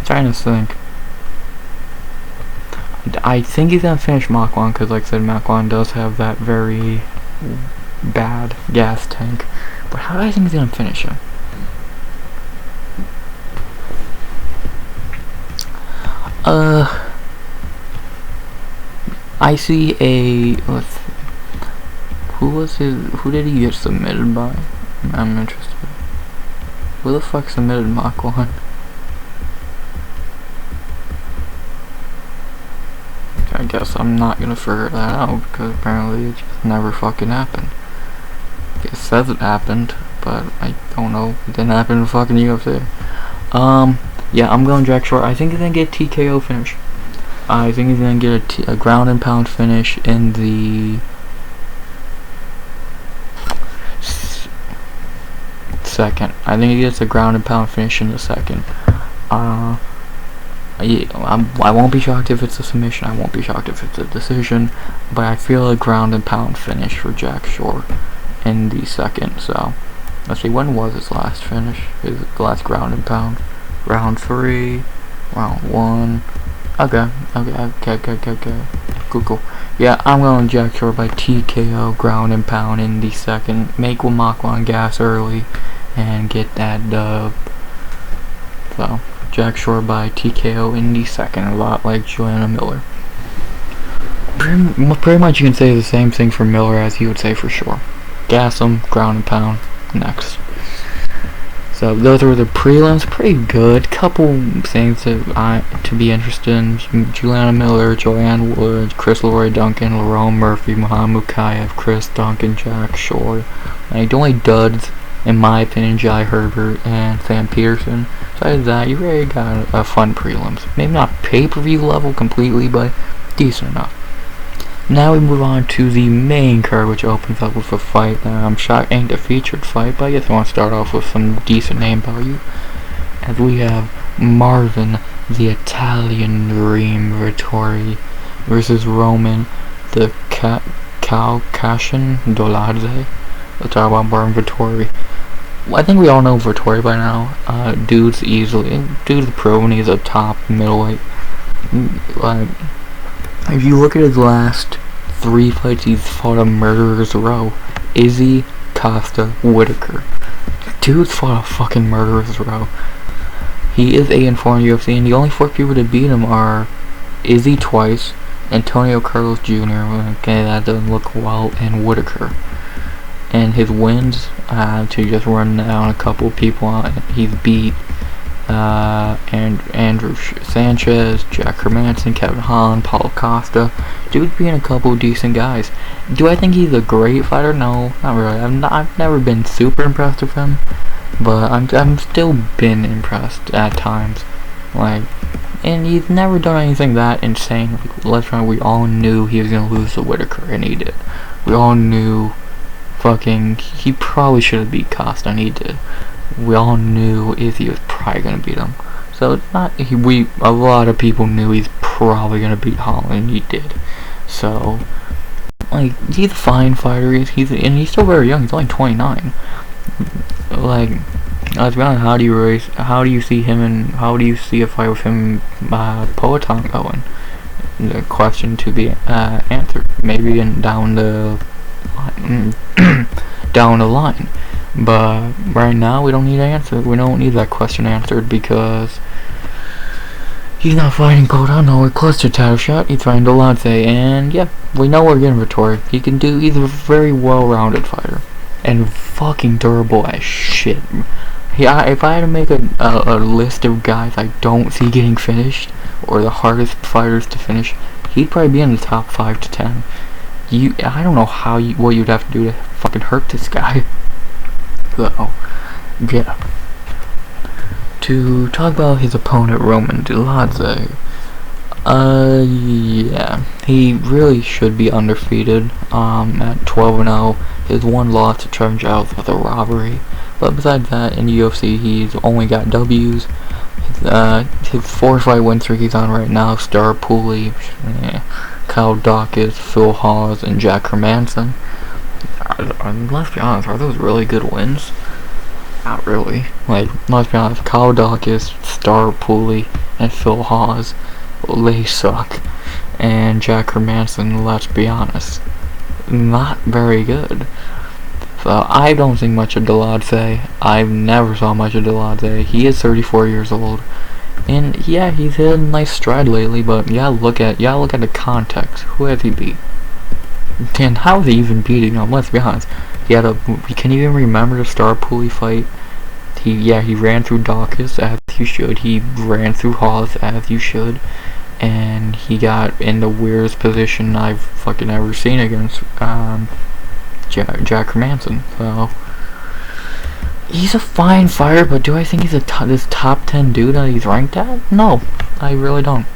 Trying to think. I think he's gonna finish Makwan, because like I said, Makwan does have that very bad gas tank. But how do I think he's gonna finish him? I see a, let's see, who did he get submitted by? I'm interested. Who the fuck submitted Makwan? I guess I'm not gonna figure that out, because apparently it just never fucking happened. It says it happened, but I don't know. It didn't happen in fucking UFC. Yeah, I'm going Jack Shore. I think he's gonna get a TKO finish. I think he's gonna get a ground and pound finish in the second. I think he gets a ground and pound finish in the second. I won't be shocked if it's a submission. I won't be shocked if it's a decision. But I feel a ground and pound finish for Jack Shore in the second. So let's see, when was his last finish? His last ground and pound? Round 3, round 1. Okay. Cool. Yeah, I'm going Jack Shore by TKO, ground and pound in the second. Make Makwan gas early and get that dub. So, Jack Shore by TKO in the second, a lot like Joanna Miller. Pretty much you can say the same thing for Miller as you would say for Shore. Gas him, ground and pound, next. So those were the prelims, pretty good. Couple things to be interested in: Juliana Miller, Joanne Wood, Chris Leroy, Duncan, Leroy Murphy, Mokaev, Chris Duncan, Jack Shore. Like, the only duds, in my opinion, Herbert and Sam Patterson. Besides that, you really got a fun prelims. Maybe not pay-per-view level completely, but decent enough. Now we move on to the main card, which opens up with a fight that I'm shocked ain't a featured fight, but I guess I want to start off with some decent name value. As we have Marvin, the Italian Dream Vettori, versus Roman, the Caucasian Dolidze. Let's talk about Marvin Vettori. I think we all know Vettori by now. Dude's proven he's a top middleweight. Like, if you look at his last 3 fights, he's fought a murderer's row. Izzy, Costa, Whitaker. Dude's fought a fucking murderer's row. He is 8-4 in UFC, and the only 4 people to beat him are Izzy twice, Antonio Carlos Jr., okay, that doesn't look well, and Whitaker. And his wins, to just run down a couple people, he's beat and Andrew Sanchez, Jack Hermanson, Kevin Holland, Paulo Costa. Dude's being a couple decent guys. Do I think he's a great fighter? No, not really. I've never been super impressed with him, but I'm still been impressed at times. Like, and he's never done anything that insane. Like, let's remember, we all knew he was gonna lose to Whitaker, and he did. We all knew he probably should have beat Costa, and he did. We all knew Izzy was probably gonna beat him. So it's not a lot of people knew he's probably gonna beat Holland, and he did. So, like, he's a fine fighter. He's still very young. He's only 29. Like, let's be honest, how do you see a fight with him Poatan going? The question to be answered. Maybe down the line. But right now we don't need an answer. We don't need that question answered because he's not fighting Poatan nowhere close to title shot. He's fighting Dolidze, and yeah, we know we're getting Vettori. He's a very well-rounded fighter. And fucking durable as shit. If I had to make a list of guys I don't see getting finished, or the hardest fighters to finish, he'd probably be in the top 5 to 10. I don't know what you'd have to do to fucking hurt this guy. So, yeah. To talk about his opponent, Roman Dolidze, yeah, he really should be undefeated. At 12-0, his one loss to Trevor Giles was a robbery. But besides that, in the UFC, he's only got W's. His 4-fight win streak he's on right now: Star Pooley, Kyle Dawkins, Phil Hawes, and Jack Hermanson. Let's be honest, are those really good wins? Not really. Like, let's be honest, Kyle Dawkins, Star Pooley, and Phil Hawes, they suck. And Jack Hermanson, let's be honest, not very good. So I don't think much of Dolidze. I've never saw much of Dolidze. He is 34 years old, and yeah, he's hit a nice stride lately. But look at the context. Who has he beat? And how is he even beating him? Let's be honest. Can you even remember the Star Pooley fight? He ran through Dawkins as you should. He ran through Hawes as you should. And he got in the weirdest position I've fucking ever seen against Jack Hermanson. So he's a fine fighter, but do I think he's this top 10 dude that he's ranked at? No, I really don't.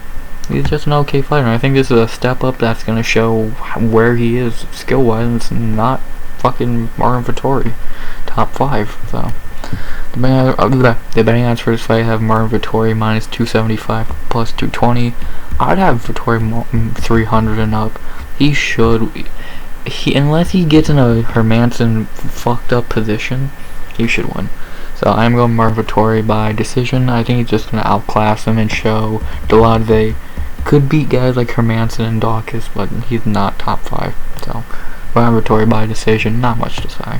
He's just an okay fighter. I think this is a step up that's gonna show where he is skill wise. And it's not fucking Marvin Vettori, top 5. So the betting odds for this fight have Marvin Vettori minus 275 plus 220. I'd have Vettori 300 and up. He should. Unless he gets in a Hermanson fucked up position, he should win. So I'm going Marvin Vettori by decision. I think he's just gonna outclass him and show Dolidze could beat guys like Hermanson and Dawkins, but he's not top 5. So Marvin Vettori by decision. Not much to say.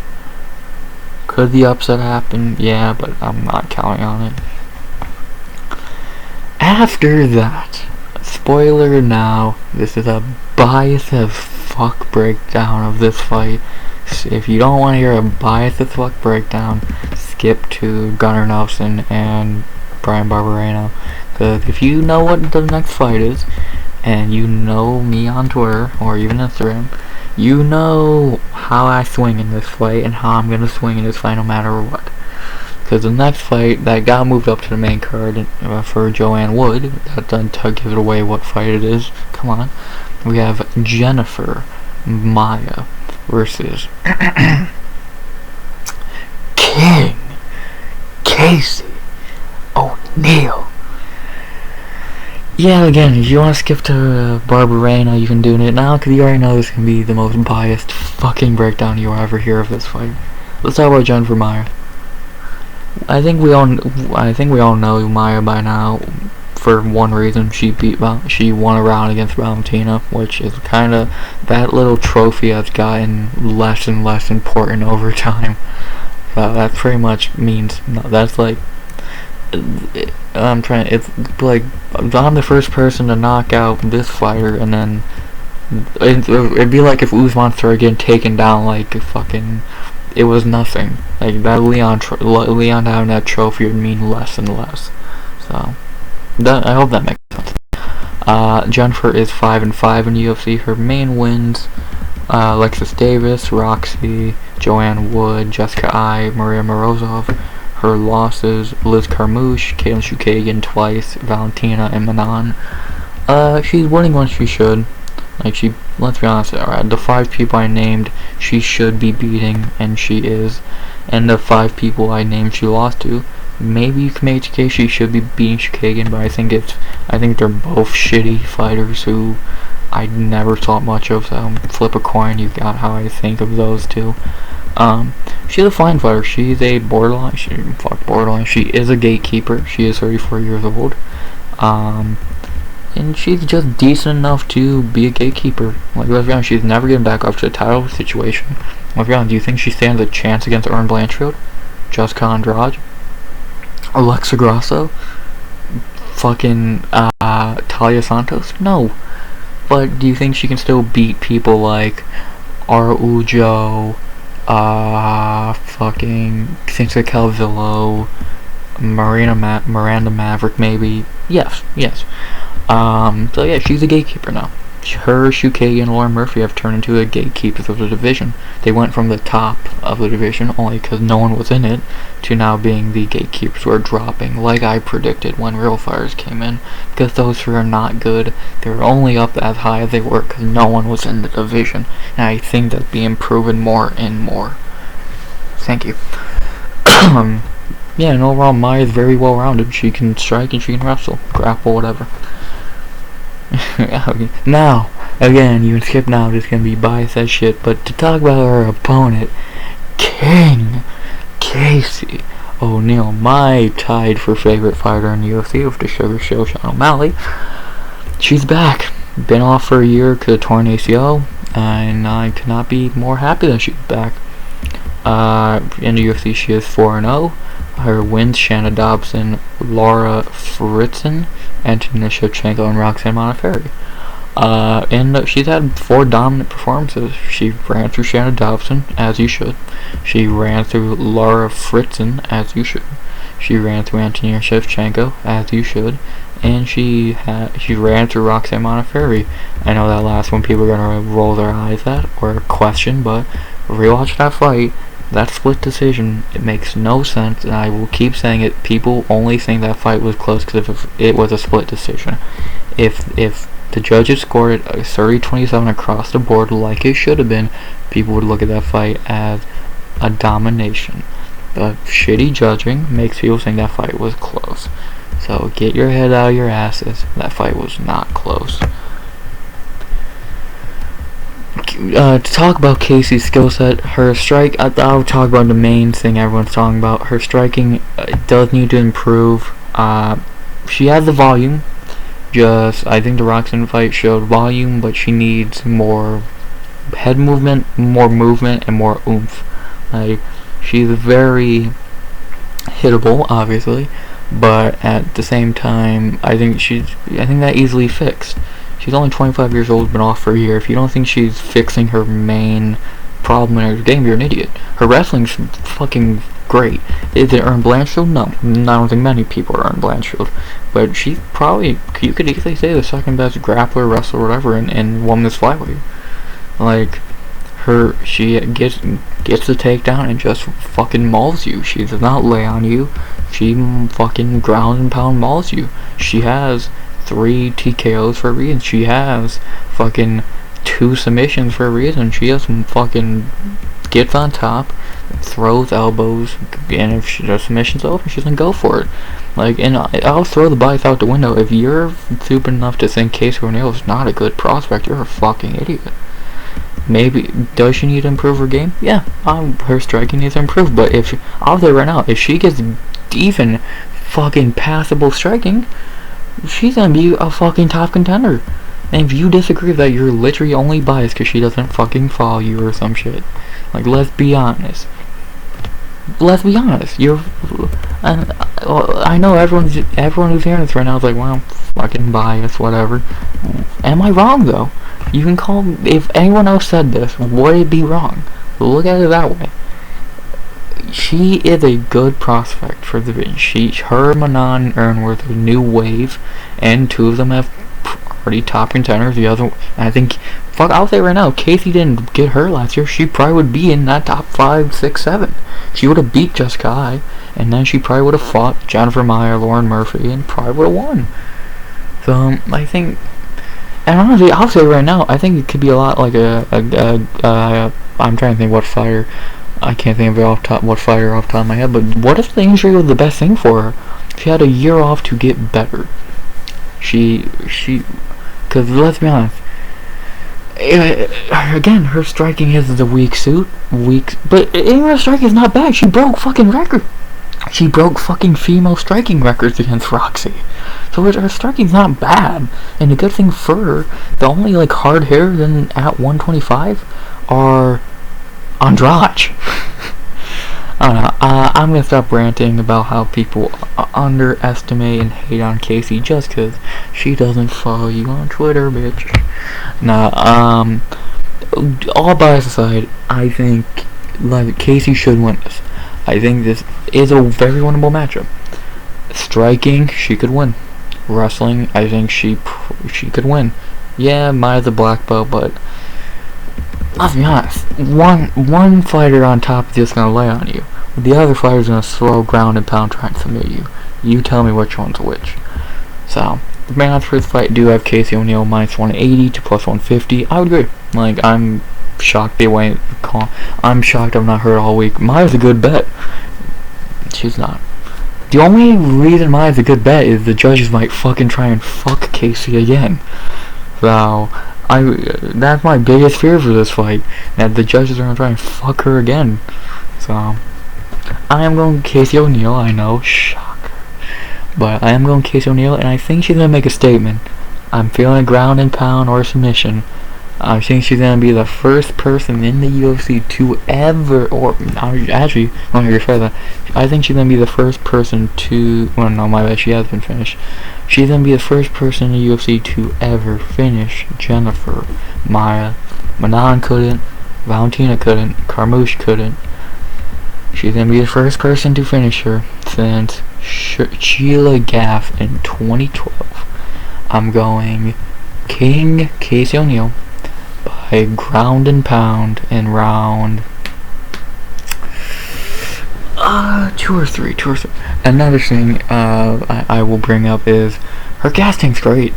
Could the upset happen? Yeah, but I'm not counting on it. After that, spoiler now, this is a biased as fuck breakdown of this fight. If you don't want to hear a biased as fuck breakdown, skip to Gunnar Nelson and Bryan Barberena. Because if you know what the next fight is, and you know me on Twitter or even Instagram, you know how I swing in this fight and how I'm going to swing in this fight no matter what. Because the next fight that got moved up to the main card for Joanne Wood, that doesn't give it away what fight it is, come on. we have Jennifer Maia versus King Casey O'Neal. Yeah, again, if you want to skip to Barberena, you can do it now, because you already know this can be the most biased fucking breakdown you'll ever hear of this fight. Let's talk about Jennifer Maia. I think we all know Maia by now. For one reason, she won a round against Valentina, which is kind of, that little trophy has gotten less and less important over time. That pretty much means, that's like, it's like, I'm the first person to knock out this fighter, and then it'd be like if Usman started getting taken down like fucking, it was nothing. Like that Leon having that trophy would mean less and less. So I hope that makes sense. Jennifer is 5-5 in UFC. Her main wins: Alexis Davis, Roxy, Joanne Wood, Jessica I, Maria Morozov. Her losses: Liz Carmouche, Caitlin Chukagian twice, Valentina, and Manon. She's winning when she should. Like, let's be honest, the 5 people I named, she should be beating, and she is. And the 5 people I named she lost to, maybe you can make the case she should be beating Chukagian, but I think they're both shitty fighters who I never thought much of, so flip a coin, you got how I think of those two. She's a fine fighter. She's a borderline. She is a gatekeeper. She is 34 years old. And she's just decent enough to be a gatekeeper. Like, let's be honest, she's never getting back up to a title situation. Let's be honest, do you think she stands a chance against Erin Blanchfield? Jessica Andrade? Alexa Grasso? Fucking, Talia Santos? No. But do you think she can still beat people like Araujo, fucking Cynthia Calvillo, Miranda Maverick, maybe? Yes. So yeah, she's a gatekeeper now. Her, Chukagian, and Lauren Murphy have turned into the gatekeepers of the division. They went from the top of the division, only because no one was in it, to now being the gatekeepers who are dropping, like I predicted when Real Fighters came in, because those who are not good, they're only up as high as they were because no one was in the division, and I think that's being proven more and more. Thank you. Yeah, and overall, Maia is very well rounded. She can strike and she can wrestle, grapple, whatever. Now, again, you can skip now, this can be biased as shit, but to talk about her opponent, King Casey O'Neal, my tied for favorite fighter in the UFC with the Sugar Show, Sean O'Malley. She's back. Been off for a year because of torn ACL, and I could not be more happy that she's back. In the UFC, she is 4-0. Her wins: Shanna Dobson, Laura Fritzen, Antonina Shevchenko, and Roxanne Modafferi. And she's had 4 dominant performances. She ran through Shanna Dobson, as you should. She ran through Laura Fritzen, as you should. She ran through Antonina Shevchenko, as you should. And she ran through Roxanne Modafferi. I know that last one people are gonna roll their eyes at or question, but rewatch that fight. That split decision, it makes no sense, and I will keep saying it. People only think that fight was close because it was a split decision. If the judges scored it 30-27 across the board like it should have been, people would look at that fight as a domination. But shitty judging makes people think that fight was close. So get your head out of your asses. That fight was not close. To talk about Casey's skill set, her strike, I'll talk about the main thing everyone's talking about. Her striking does need to improve. She has the volume. I think the Roxanne fight showed volume, but she needs more head movement, more movement, and more oomph. Like, she's very hittable, obviously, but at the same time, I think that easily fixed. She's only 25 years old, been off for a year. If you don't think she's fixing her main problem in her game, you're an idiot. Her wrestling's fucking great. Is it Erin Blanchfield? No. I don't think many people are Erin Blanchfield. But she's probably, you could easily say, the second best grappler, wrestler, whatever, in women's flyweight. Like, she gets the takedown and just fucking mauls you. She does not lay on you. She fucking ground and pound mauls you. She has 3 TKOs for a reason. She has fucking 2 submissions for a reason. She doesn't fucking gets on top, throws elbows, and if the submission's over, she's gonna go for it. Like, and I'll throw the bias out the window. If you're stupid enough to think Casey O'Neill is not a good prospect, you're a fucking idiot. Maybe, does she need to improve her game? Yeah, her striking needs to improve, but I'll tell you right now, if she gets even fucking passable striking, she's gonna be a fucking top contender. And if you disagree with that, you're literally only biased because she doesn't fucking follow you or some shit. Like, let's be honest. Let's be honest. And I know everyone who's hearing this right now is like, well, fucking biased, whatever. Am I wrong though? You can call, if anyone else said this, would it be wrong? Look at it that way. She is a good prospect for the division. Her, Manon, and Ernworth are new wave, and 2 of them have already top contenders. The other, I think, I'll say right now, Casey didn't get her last year, she probably would be in that top 5, 6, 7. She would have beat Jessica Eye, and then she probably would have fought Jennifer Maia, Lauren Murphy, and probably would have won. So, I think, and honestly, I'll say right now, I think it could be a lot like I'm trying to think what fighter, I can't think of what fighter off the top of my head, but what if the injury was the best thing for her? She had a year off to get better. Because let's be honest, again, her striking is the weak, but her striking is not bad. She broke fucking record. She broke fucking female striking records against Roxy. So her striking's not bad. And the good thing for her, the only like hard hitters at 125 are Andrade. I don't know. I'm gonna stop ranting about how people underestimate and hate on Casey just because she doesn't follow you on Twitter, bitch. Nah, all bias aside, I think like Casey should win this. I think this is a very winnable matchup. Striking, she could win. Wrestling, I think she could win. Yeah, Maia's a black belt, but let's be honest. One fighter on top is just gonna lay on you. The other fighter's gonna slow ground and pound trying to submit you. You tell me which one's which. So, the odds for this fight do have Casey O'Neill minus 180 to plus 150. I would agree. Like, I'm shocked they went call. I'm shocked I've not heard all week. Maia's a good bet. She's not. The only reason Maia's a good bet is the judges might fucking try and fuck Casey again. So, that's my biggest fear for this fight, that the judges are gonna try and fuck her again. So, I am going Casey O'Neill, I know, shocker. But I am going Casey O'Neill, and I think she's gonna make a statement. I'm feeling a ground and pound or submission. I think she's gonna be the first person in the UFC to ever, or actually, let me rephrase that. I think she's gonna be the first person to, well, no, my bad, she has been finished. She's gonna be the first person in the UFC to ever finish Jennifer Maia. Manon couldn't, Valentina couldn't, Carmouche couldn't. She's gonna be the first person to finish her since Sheila Gaff in 2012. I'm going King Casey O'Neill by ground and pound in round 2 or 3. Another thing I will bring up is her gas tank's great.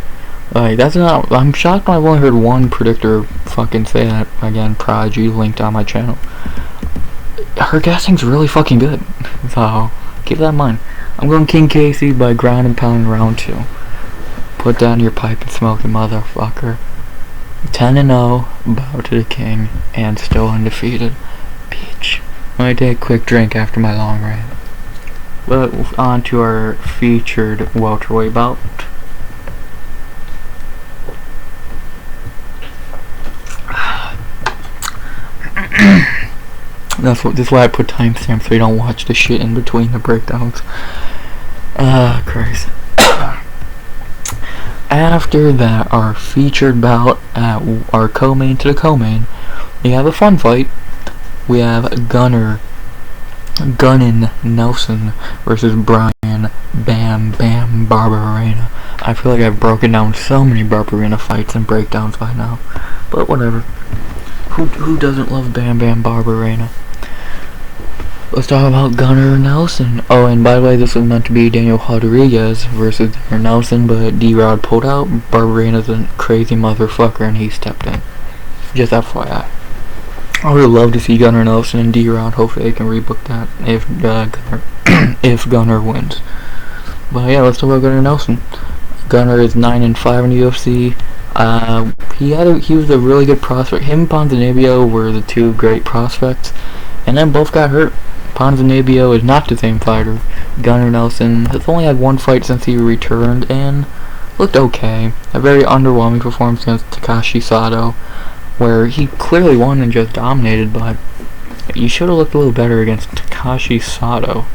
Like, that's not, I'm shocked I've only heard one predictor fucking say that. Again, Prodigy, linked on my channel. Her gas tank's really fucking good. So, keep that in mind. I'm going King Casey by ground and pound in round 2. Put down your pipe and smoke it, motherfucker. 10-0, bow to the king, and still undefeated. Bitch. I'm gonna take a quick drink after my long rant. But on to our featured welterweight bout. This is why I put timestamps so you don't watch the shit in between the breakdowns. Christ. After that, our featured bout at our co-main to the co-main, we have a fun fight. We have Gunnar Nelson versus Bryan Bam Bam Barberena. I feel like I've broken down so many Barberena fights and breakdowns by now, but whatever. Who doesn't love Bam Bam Barberena? Let's talk about Gunnar Nelson. Oh, and by the way, this was meant to be Daniel Rodriguez versus Gunnar Nelson, but D-Rod pulled out. Barberena's a crazy motherfucker, and he stepped in. Just FYI. I would love to see Gunnar Nelson and D-Rod. Hopefully they can rebook that if Gunnar if Gunnar wins. But yeah, let's talk about Gunnar Nelson. Gunnar is 9-5 in the UFC. He was a really good prospect. Him and Ponzinibbio were the two great prospects, and then both got hurt. Ponzinibbio is not the same fighter. Gunnar Nelson has only had one fight since he returned and looked okay. A very underwhelming performance against Takashi Sato, where he clearly won and just dominated, but you should have looked a little better against Takashi Sato.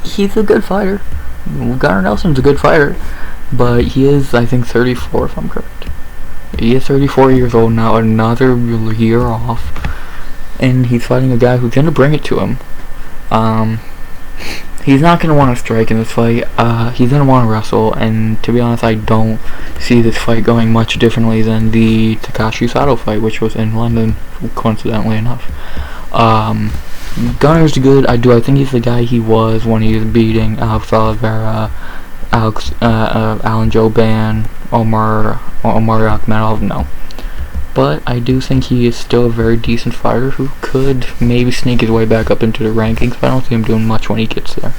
He's a good fighter. Gunnar Nelson's a good fighter, but he is, I think, 34 if I'm correct. He is 34 years old now, another year off, and he's fighting a guy who's going to bring it to him. He's not going to want to strike in this fight. He's going to want to wrestle, and to be honest, I don't see this fight going much differently than the Takashi Sato fight, which was in London, coincidentally enough. Gunnar's good. I think he's the guy he was when he was beating Alex Oliveira, Alan Jouban, Omar Akhmedov. No, but I do think he is still a very decent fighter who could maybe sneak his way back up into the rankings, but I don't see him doing much when he gets there.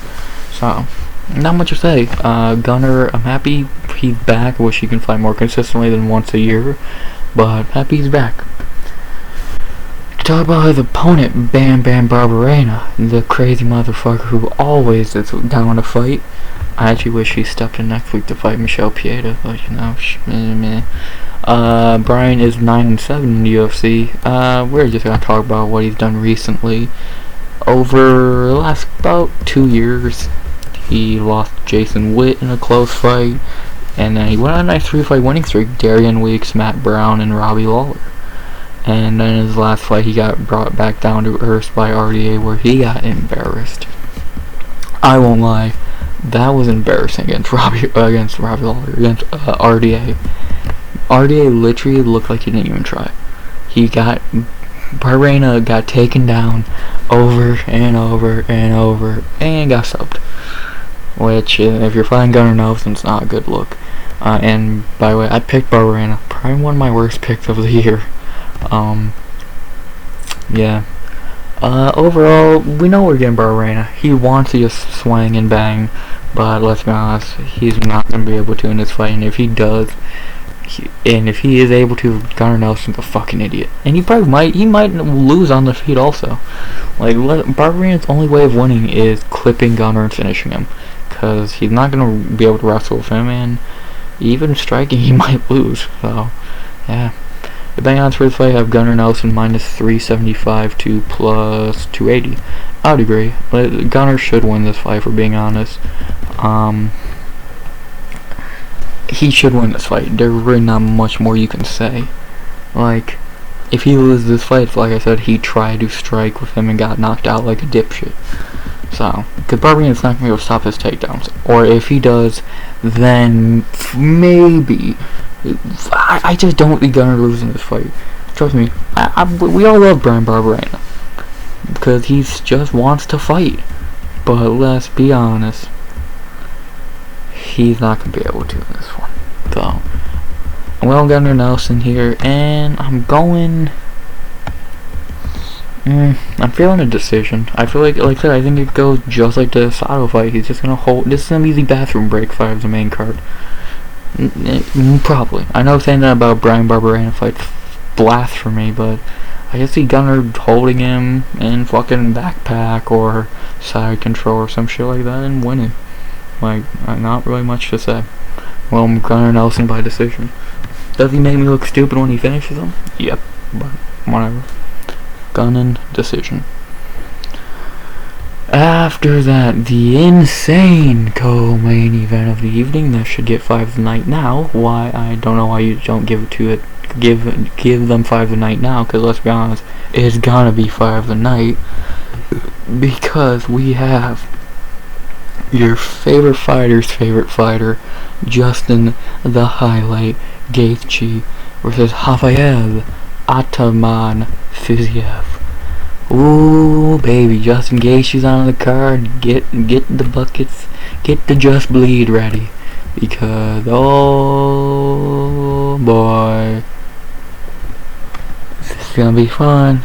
So, not much to say. Gunnar, I'm happy he's back. I wish he can fight more consistently than once a year, but happy he's back. Talk about his opponent, Bam Bam Barberena, the crazy motherfucker who always is down to fight. I actually wish he stepped in next week to fight Michel Pieta, but you know, Bryan is 9-7 in the UFC. We're just gonna talk about what he's done recently. Over the last about 2 years, he lost Jason Witt in a close fight, and then he went on a nice 3-fight winning streak. Darian Weeks, Matt Brown, and Robbie Lawler. And then in his last fight, he got brought back down to earth by RDA, where he got embarrassed. I won't lie, that was embarrassing against Robbie Lawler, against RDA. RDA literally looked like he didn't even try. Barberena got taken down over and over and over, and got subbed. Which, if you're fighting Gunnar Nelson, it's not a good look. And by the way, I picked Barberena, probably one of my worst picks of the year. Yeah. Overall, we know we're getting Barberena. He wants to just swing and bang, but let's be honest, he's not going to be able to in this fight, and if he does, if he is able to, Gunnar Nelson's a fucking idiot. And he might lose on the feet also. Like, Barberena's only way of winning is clipping Gunnar and finishing him, because he's not going to be able to wrestle with him, and even striking he might lose, so, yeah. The betting odds for this fight have Gunnar Nelson -375 to +280. I would agree. Gunnar should win this fight, for being honest. He should win this fight. There's really not much more you can say. Like, if he loses this fight, like I said, he tried to strike with him and got knocked out like a dipshit. So, because Barberena's not going to be able to stop his takedowns. Or if he does, then maybe. I just don't think Gunnar losing this fight. Trust me, we all love Bryan Barberena, because he just wants to fight. But let's be honest, he's not going to be able to in this one. So, well, Gunnar Nelson here, and I'm going... I'm feeling a decision. I feel like I said, I think it goes just like the Sato fight. He's just going to hold... This is going to be the bathroom break fight of the main card. Probably. I know saying that about Bryan Barberena fight's blasphemy, but I just see Gunnar holding him in fucking backpack or side control or some shit like that and winning. Like, not really much to say. Well, Gunnar Nelson by decision. Does he make me look stupid when he finishes him? Yep, but whatever. Gunnar decision. After that, the insane co-main event of the evening that should get 5 the night now. Why, I don't know why you don't give them 5 the night now, because let's be honest, it's gonna be 5 the night, because we have your favorite fighter's favorite fighter, Justin the Highlight Gaethje, versus Rafael Ataman Fiziev. Ooh, baby, Justin Gaethje's on the card. Get the buckets, get the Just Bleed ready, because oh boy, this is gonna be fun.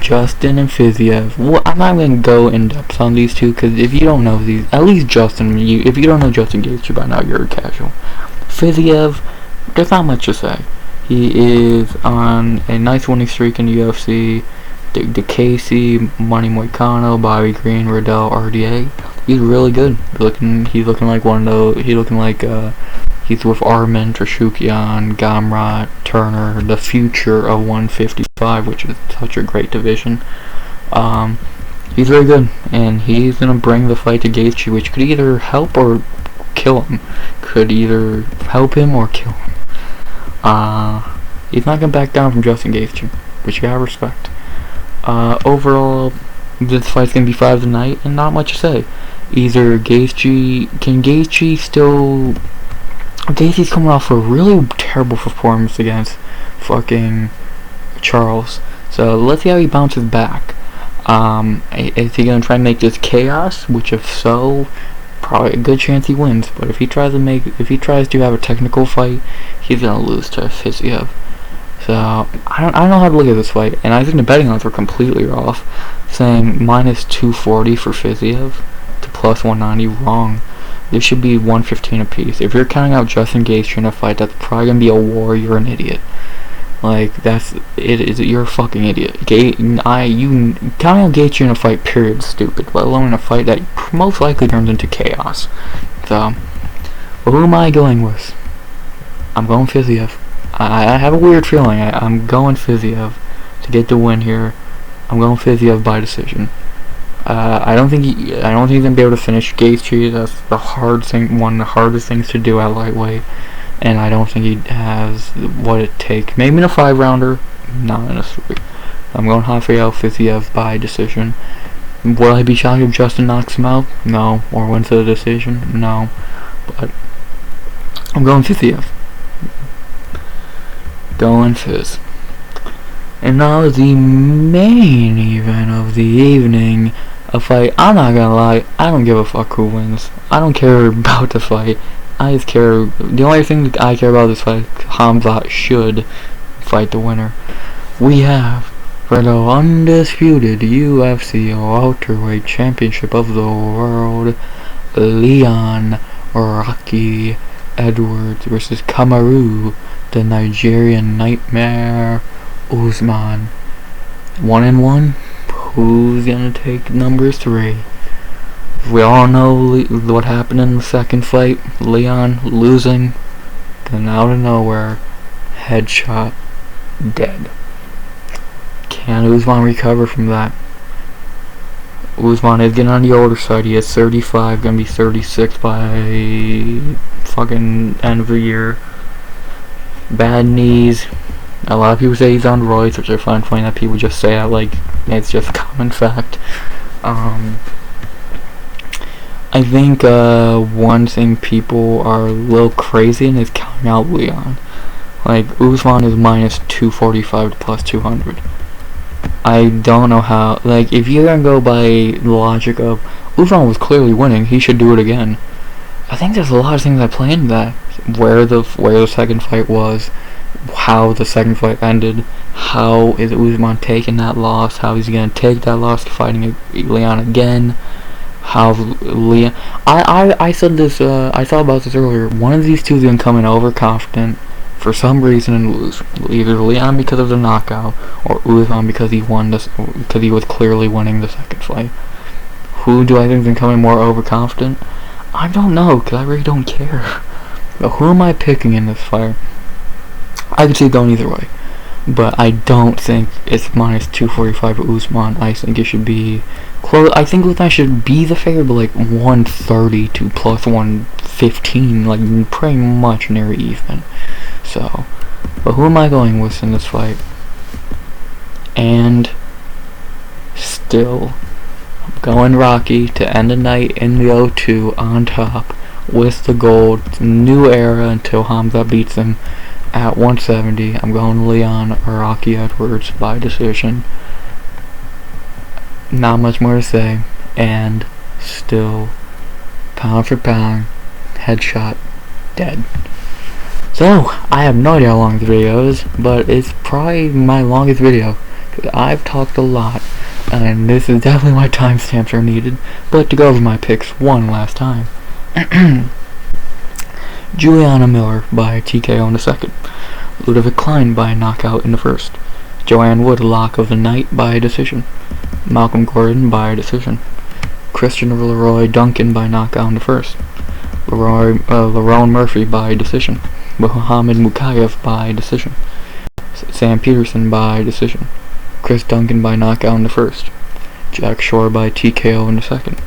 Justin and Fiziev. Well, I'm not gonna go in depth on these two, because if you don't know these, at least Justin, if you don't know Justin Gaethje by now, you're a casual. Fiziev, there's not much to say. He is on a nice winning streak in the UFC. The KC, Money Moicano, Bobby Green, Riddell, RDA. He's really good. He's looking like one of those. He's looking like he's with Armin, Trishukyan, Gamrot, Turner, the future of 155, which is such a great division. He's very good, and he's gonna bring the fight to Gaethje, which could either help or kill him. Could either help him or kill him. He's not gonna back down from Justin Gaethje, which you gotta respect. Overall, this fight's gonna be 5 tonight, and not much to say. Either Gaethje's coming off a really terrible performance against fucking Charles. So let's see how he bounces back. Is he gonna try and make this chaos? Which, if so, probably a good chance he wins. But if he tries to have a technical fight, he's gonna lose to Fiziev. So I don't know how to look at this fight, and I think the betting odds were completely off, saying -240 for Fiziev to +190. Wrong. This should be 115 apiece. If you're counting out Justin Gaethje in a fight, that's probably gonna be a war. You're an idiot. Like, you're a fucking idiot. Counting out Gaethje in a fight, period, is stupid. Let alone in a fight that most likely turns into chaos. So, well, who am I going with? I'm going Fiziev. I have a weird feeling. I'm going Fiziev to get the win here. I'm going Fiziev by decision. I don't think he's gonna be able to finish Gaethje. That's the one of the hardest things to do at lightweight, and I don't think he has what it takes. Maybe in a 5-rounder, not in a 3. I'm going Rafael Fiziev by decision. Will I be shocked if Justin knocks him out? No. Or wins the decision? No. But I'm going Fiziev. Going Fizz. And now the main event of the evening. A fight, I'm not gonna lie, I don't give a fuck who wins. I don't care about the fight. I just care, the only thing that I care about this fight, Hamzat should fight the winner. We have, for the undisputed UFC welterweight championship of the world, Leon Rocky Edwards versus Kamaru, the Nigerian Nightmare Usman. 1-1. Who's gonna take number 3? We all know what happened in the second fight. Leon losing, then out of nowhere, headshot, dead. Can Usman recover from that? Usman is getting on the older side. He is 35, gonna be 36 by fucking end of the year. Bad knees. A lot of people say he's on roids, which I find funny that people just say that like it's just common fact. I think one thing people are a little crazy in is counting out Leon. Like, Usman is -245 to +200. I don't know how. Like, if you're gonna go by the logic of Usman was clearly winning, he should do it again. I think there's a lot of things that play into that. Where the second fight was, how the second fight ended, how is Usman taking that loss, how he's gonna take that loss fighting Leon again, how Leon. I said this. I thought about this earlier. One of these two is gonna come in overconfident for some reason and lose. Either Leon because of the knockout, or Usman because he won this, because he was clearly winning the second fight. Who do I think is gonna come in more overconfident? I don't know, because I really don't care. But who am I picking in this fight? I could see it going either way, but I don't think it's -245 for Usman. I think it should be close. I think Usman should be the favorite, but like 130 to +115, like pretty much near even. So, but who am I going with in this fight? And still, I'm going Rocky to end the night in the O2 on top with the gold. New era until Hamza beats him. At 170, I'm going Leon or Rocky Edwards by decision. Not much more to say, and still, pound for pound, headshot, dead. So, I have no idea how long this video is, but it's probably my longest video, because I've talked a lot, and this is definitely why timestamps are needed. But to go over my picks one last time. Juliana Miller by TKO in the second. Ľudovít Klein by knockout in the first. Joanne Wood lock of the night by decision. Malcolm Gordon by decision. Christian Leroy Duncan by knockout in the first. Lerone Murphy by decision. Muhammad Mokaev by decision. Sam Patterson by decision. Chris Duncan by knockout in the first. Jack Shore by TKO in the second.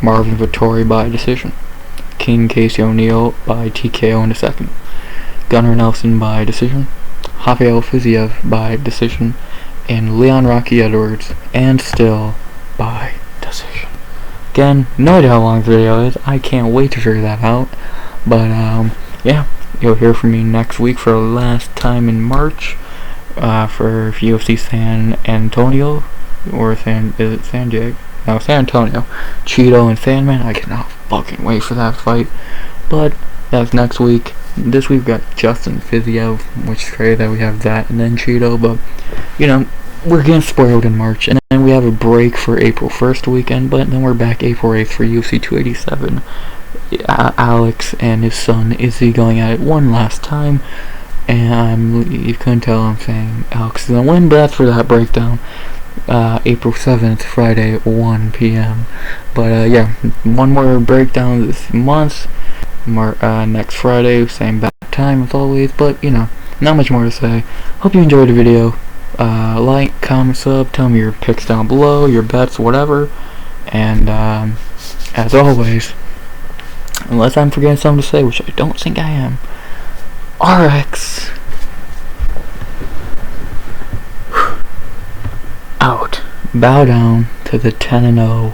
Marvin Vettori by decision. King Casey O'Neill by TKO in the second. Gunnar Nelson by decision. Jafel Fiziev by decision. And Leon Rocky Edwards, and still by decision. Again, no idea how long this video is. I can't wait to figure that out. But yeah, you'll hear from me next week for the last time in March for UFC San Antonio, or is it San Diego? No, San Antonio. Cheeto and Sandman. I cannot fucking wait for that fight. But that's next week. This week we've got Justin Fiziev, which is crazy that we have that, and then Cheeto. But you know, we're getting spoiled in March, and then we have a break for April 1st weekend. But then we're back April 8th for UFC 287. Alex and his son Izzy going at it one last time, and you couldn't tell I'm saying Alex is gonna win, but that's for that breakdown. April 7th, Friday, 1 p.m. But yeah, one more breakdown this month. Next Friday, same bad time as always. But you know, not much more to say. Hope you enjoyed the video. Like, comment, sub. Tell me your picks down below, your bets, whatever. And as always, unless I'm forgetting something to say, which I don't think I am, RX out. Bow down to the 10-0